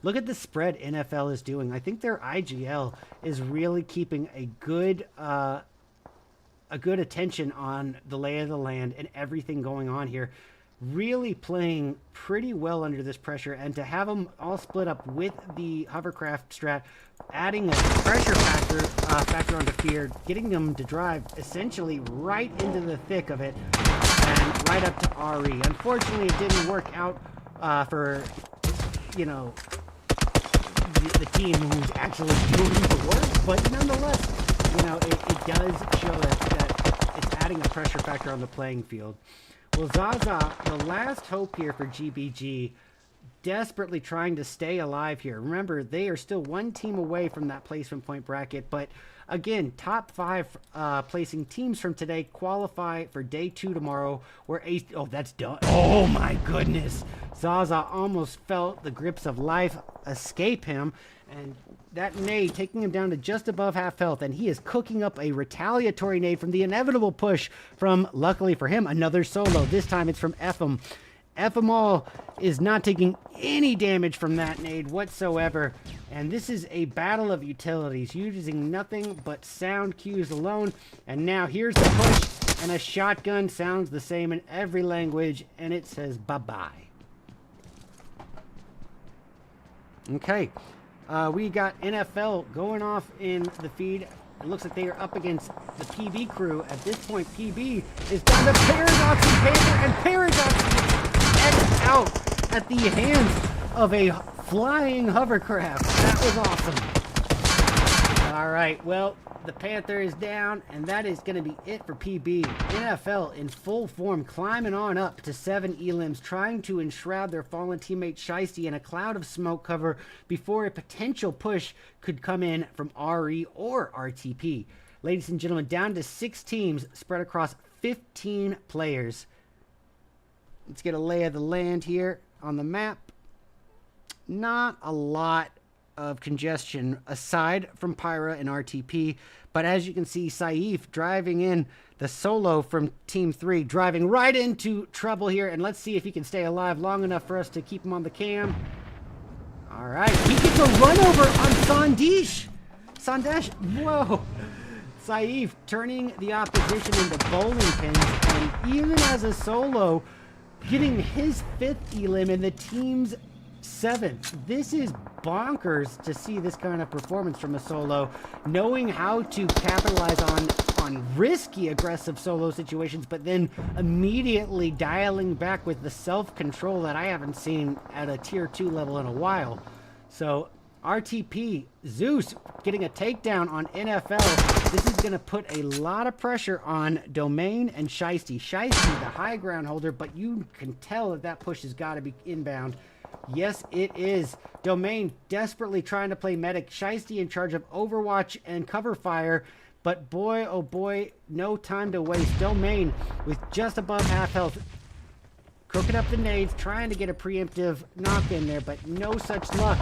Look at the spread NFL is doing. I think their IGL is really keeping a good attention on the lay of the land and everything going on here. Really playing pretty well under this pressure, and to have them all split up with the hovercraft strat, adding a pressure factor onto Fear, getting them to drive essentially right into the thick of it and right up to RE. Unfortunately, it didn't work out for, you know, the team who's actually doing the work, but nonetheless, you know, it does show that it's adding a pressure factor on the playing field. Well, Zaza, the last hope here for GBG, desperately trying to stay alive here. Remember, they are still one team away from that placement point bracket, but again, top 5 placing teams from today qualify for day 2 tomorrow, where oh, that's done. Oh my goodness. Zaza almost felt the grips of life escape him, and that nade taking him down to just above half health, and he is cooking up a retaliatory nade from the inevitable push from, luckily for him, another solo. This time it's from Ephim. Ephemal is not taking any damage from that nade whatsoever, and this is a battle of utilities, using nothing but sound cues alone. And now here's the push, and a shotgun sounds the same in every language, and it says bye-bye. Okay, we got NFL going off in the feed. It looks like they are up against the PB crew. At this point, PB is down to Paradox and Panther, and Paradox gets out at the hands of a flying hovercraft. That was awesome. All right, well, the Panther is down, and that is going to be it for PB. NFL in full form, climbing on up to 7 elims, trying to enshroud their fallen teammate Shiesty in a cloud of smoke cover before a potential push could come in from RE or RTP. Ladies and gentlemen, down to 6 teams spread across 15 players. Let's get a lay of the land here on the map. Not a lot of congestion aside from PHYRA and RTP, but as you can see, Saif driving in the solo from Team 3, driving right into trouble here, and let's see if he can stay alive long enough for us to keep him on the cam. All right, he gets a run over on Sandesh. Whoa. Saif turning the opposition into bowling pins elim, even as a solo, getting his 5th elim in the team's 7th. This is bonkers to see this kind of performance from a solo, knowing how to capitalize on risky aggressive solo situations, but then immediately dialing back with the self-control that I haven't seen at a tier 2 level in a while. So RTP, Zeus getting a takedown on NFL. This is going to put a lot of pressure on Domain and Shiesty. Shiesty, the high ground holder, but you can tell that that push has got to be inbound. Yes, it is. Domain desperately trying to play medic. Shiesty in charge of Overwatch and cover fire. But boy, oh boy, no time to waste. Domain with just above half health. Cooking up the nades, trying to get a preemptive knock in there, but no such luck.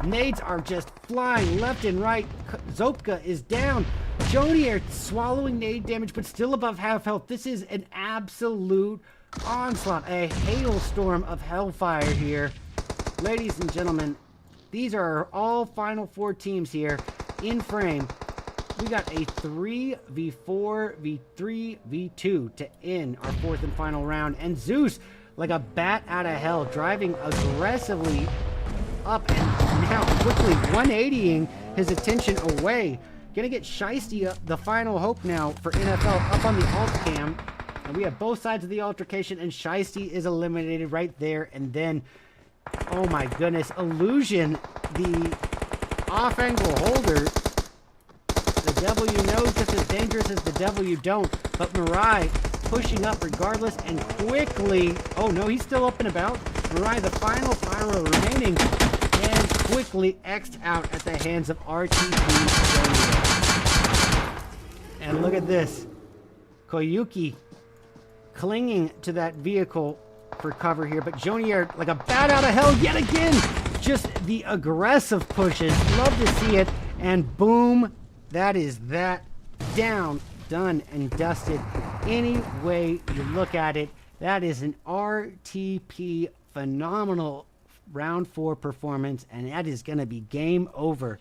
Nades are just flying left and right. Zopka is down. Jonier swallowing nade damage, but still above half health. This is an absolute onslaught, a hailstorm of hellfire here. Ladies and gentlemen, these are all Final Four teams here in frame. We got a 3v4, v3, v2 to end our 4th and final round. And Zeus, like a bat out of hell, driving aggressively up and now quickly 180ing his attention away. Gonna get Shiesty the final hope now for NFL up on the alt cam. And we have both sides of the altercation, and Shiesty is eliminated right there. And then, oh my goodness, Illusion, the off-angle holder. The W knows just as dangerous as the W don't. But Mirai pushing up regardless and quickly. Oh no, he's still up and about. Mirai, the final PHYRA remaining, and quickly X'd out at the hands of RTP. And look at this. Koyuki clinging to that vehicle for cover here, but Jonier like a bat out of hell yet again. Just the aggressive pushes. Love to see it. And boom, that is that. Down, done, and dusted. Any way you look at it, that is an RTP phenomenal round 4 performance, and that is going to be game over.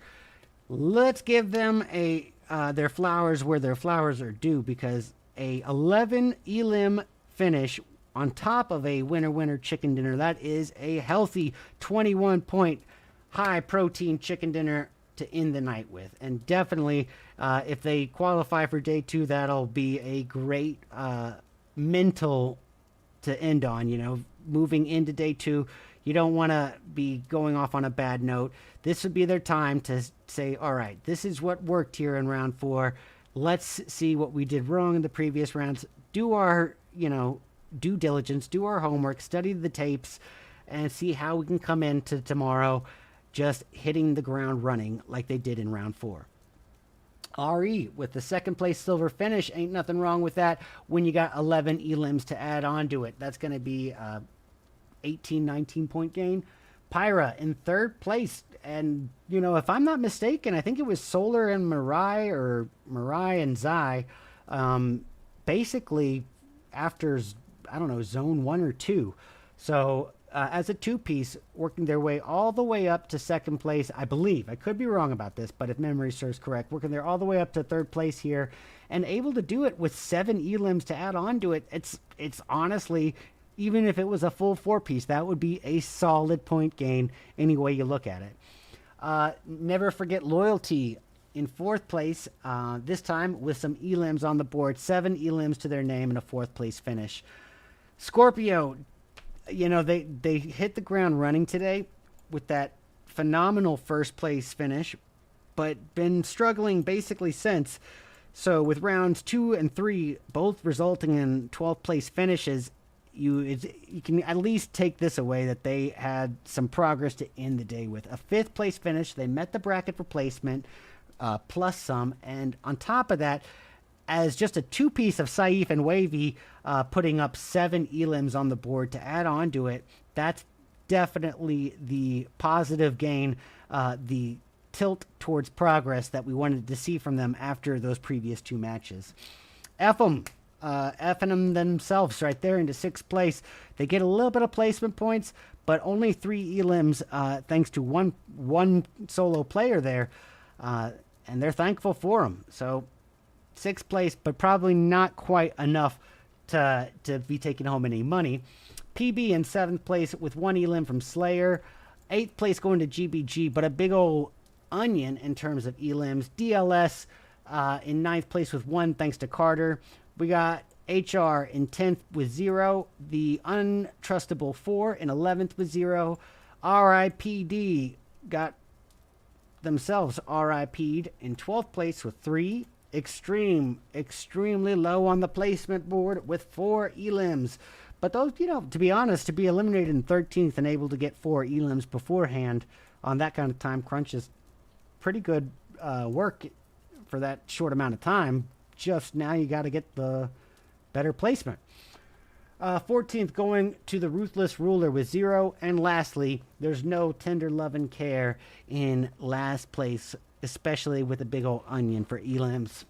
Let's give them a their flowers where their flowers are due, because a 11 elim finish on top of a winner chicken dinner, that is a healthy 21-point high protein chicken dinner to end the night with. And definitely if they qualify for day 2, that'll be a great mental to end on. You know, moving into day 2, you don't want to be going off on a bad note. This would be their time to say, all right, this is what worked here in round 4. Let's see what we did wrong in the previous rounds. Do our, due diligence, do our homework, study the tapes, and see how we can come into tomorrow just hitting the ground running like they did in round 4. RE with the 2nd place silver finish. Ain't nothing wrong with that when you got 11 elims to add on to it. That's going to be 18, 19 point gain. PHYRA in 3rd place. And, if I'm not mistaken, I think it was Solar and Mirai, or Mirai and Zai, basically after, I don't know, zone 1 or 2. So as a 2-piece, working their way all the way up to 2nd place, I believe. I could be wrong about this, but if memory serves correct, working there all the way up to 3rd place here, and able to do it with 7 elims to add on to it. It's honestly, even if it was a full 4-piece, that would be a solid point gain any way you look at it. Never forget Loyalty in 4th place, this time with some elims on the board. 7 elims to their name and a 4th place finish. Scorpio, they hit the ground running today with that phenomenal 1st place finish, but been struggling basically since. So with rounds 2 and 3 both resulting in 12th place finishes, you can at least take this away, that they had some progress to end the day with. A 5th place finish. They met the bracket replacement plus some, and on top of that, as just a 2-piece of Saif and Wavy putting up 7 elims on the board to add on to it, that's definitely the positive gain, the tilt towards progress that we wanted to see from them after those previous 2 matches. Effing them themselves right there into 6th place. They get a little bit of placement points, but only 3 elims thanks to one solo player there, and they're thankful for them. So 6th place, but probably not quite enough to be taking home any money. PB in 7th place with 1 elim from Slayer. 8th place going to GBG, but a big old onion in terms of elims. DLS in 9th place with 1 thanks to Carter. We got HR in 10th with 0. The Untrustable 4 in 11th with 0. RIPD got themselves RIP'd in 12th place with 3. Extremely low on the placement board with 4 elims. But those, to be honest, to be eliminated in 13th and able to get 4 elims beforehand on that kind of time crunch is pretty good work for that short amount of time. Just now you got to get the better placement. 14th going to the Ruthless Ruler with 0. And lastly, there's no tender love and care in last place, especially with a big old onion for elims.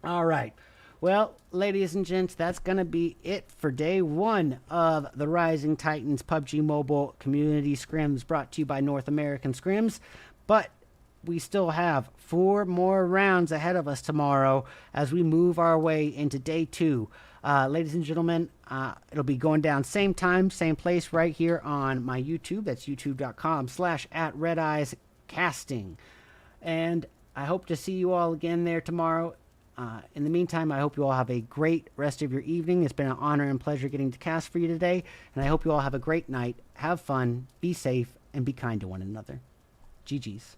All right. Well, ladies and gents, that's going to be it for day 1 of the Rising Titans PUBG Mobile Community Scrims, brought to you by North American Scrims. But we still have 4 more rounds ahead of us tomorrow as we move our way into day 2. Ladies and gentlemen, it'll be going down same time, same place right here on my YouTube. That's youtube.com/@RedEyesCasting. And I hope to see you all again there tomorrow. In the meantime, I hope you all have a great rest of your evening. It's been an honor and pleasure getting to cast for you today. And I hope you all have a great night. Have fun, be safe, and be kind to one another. GG's.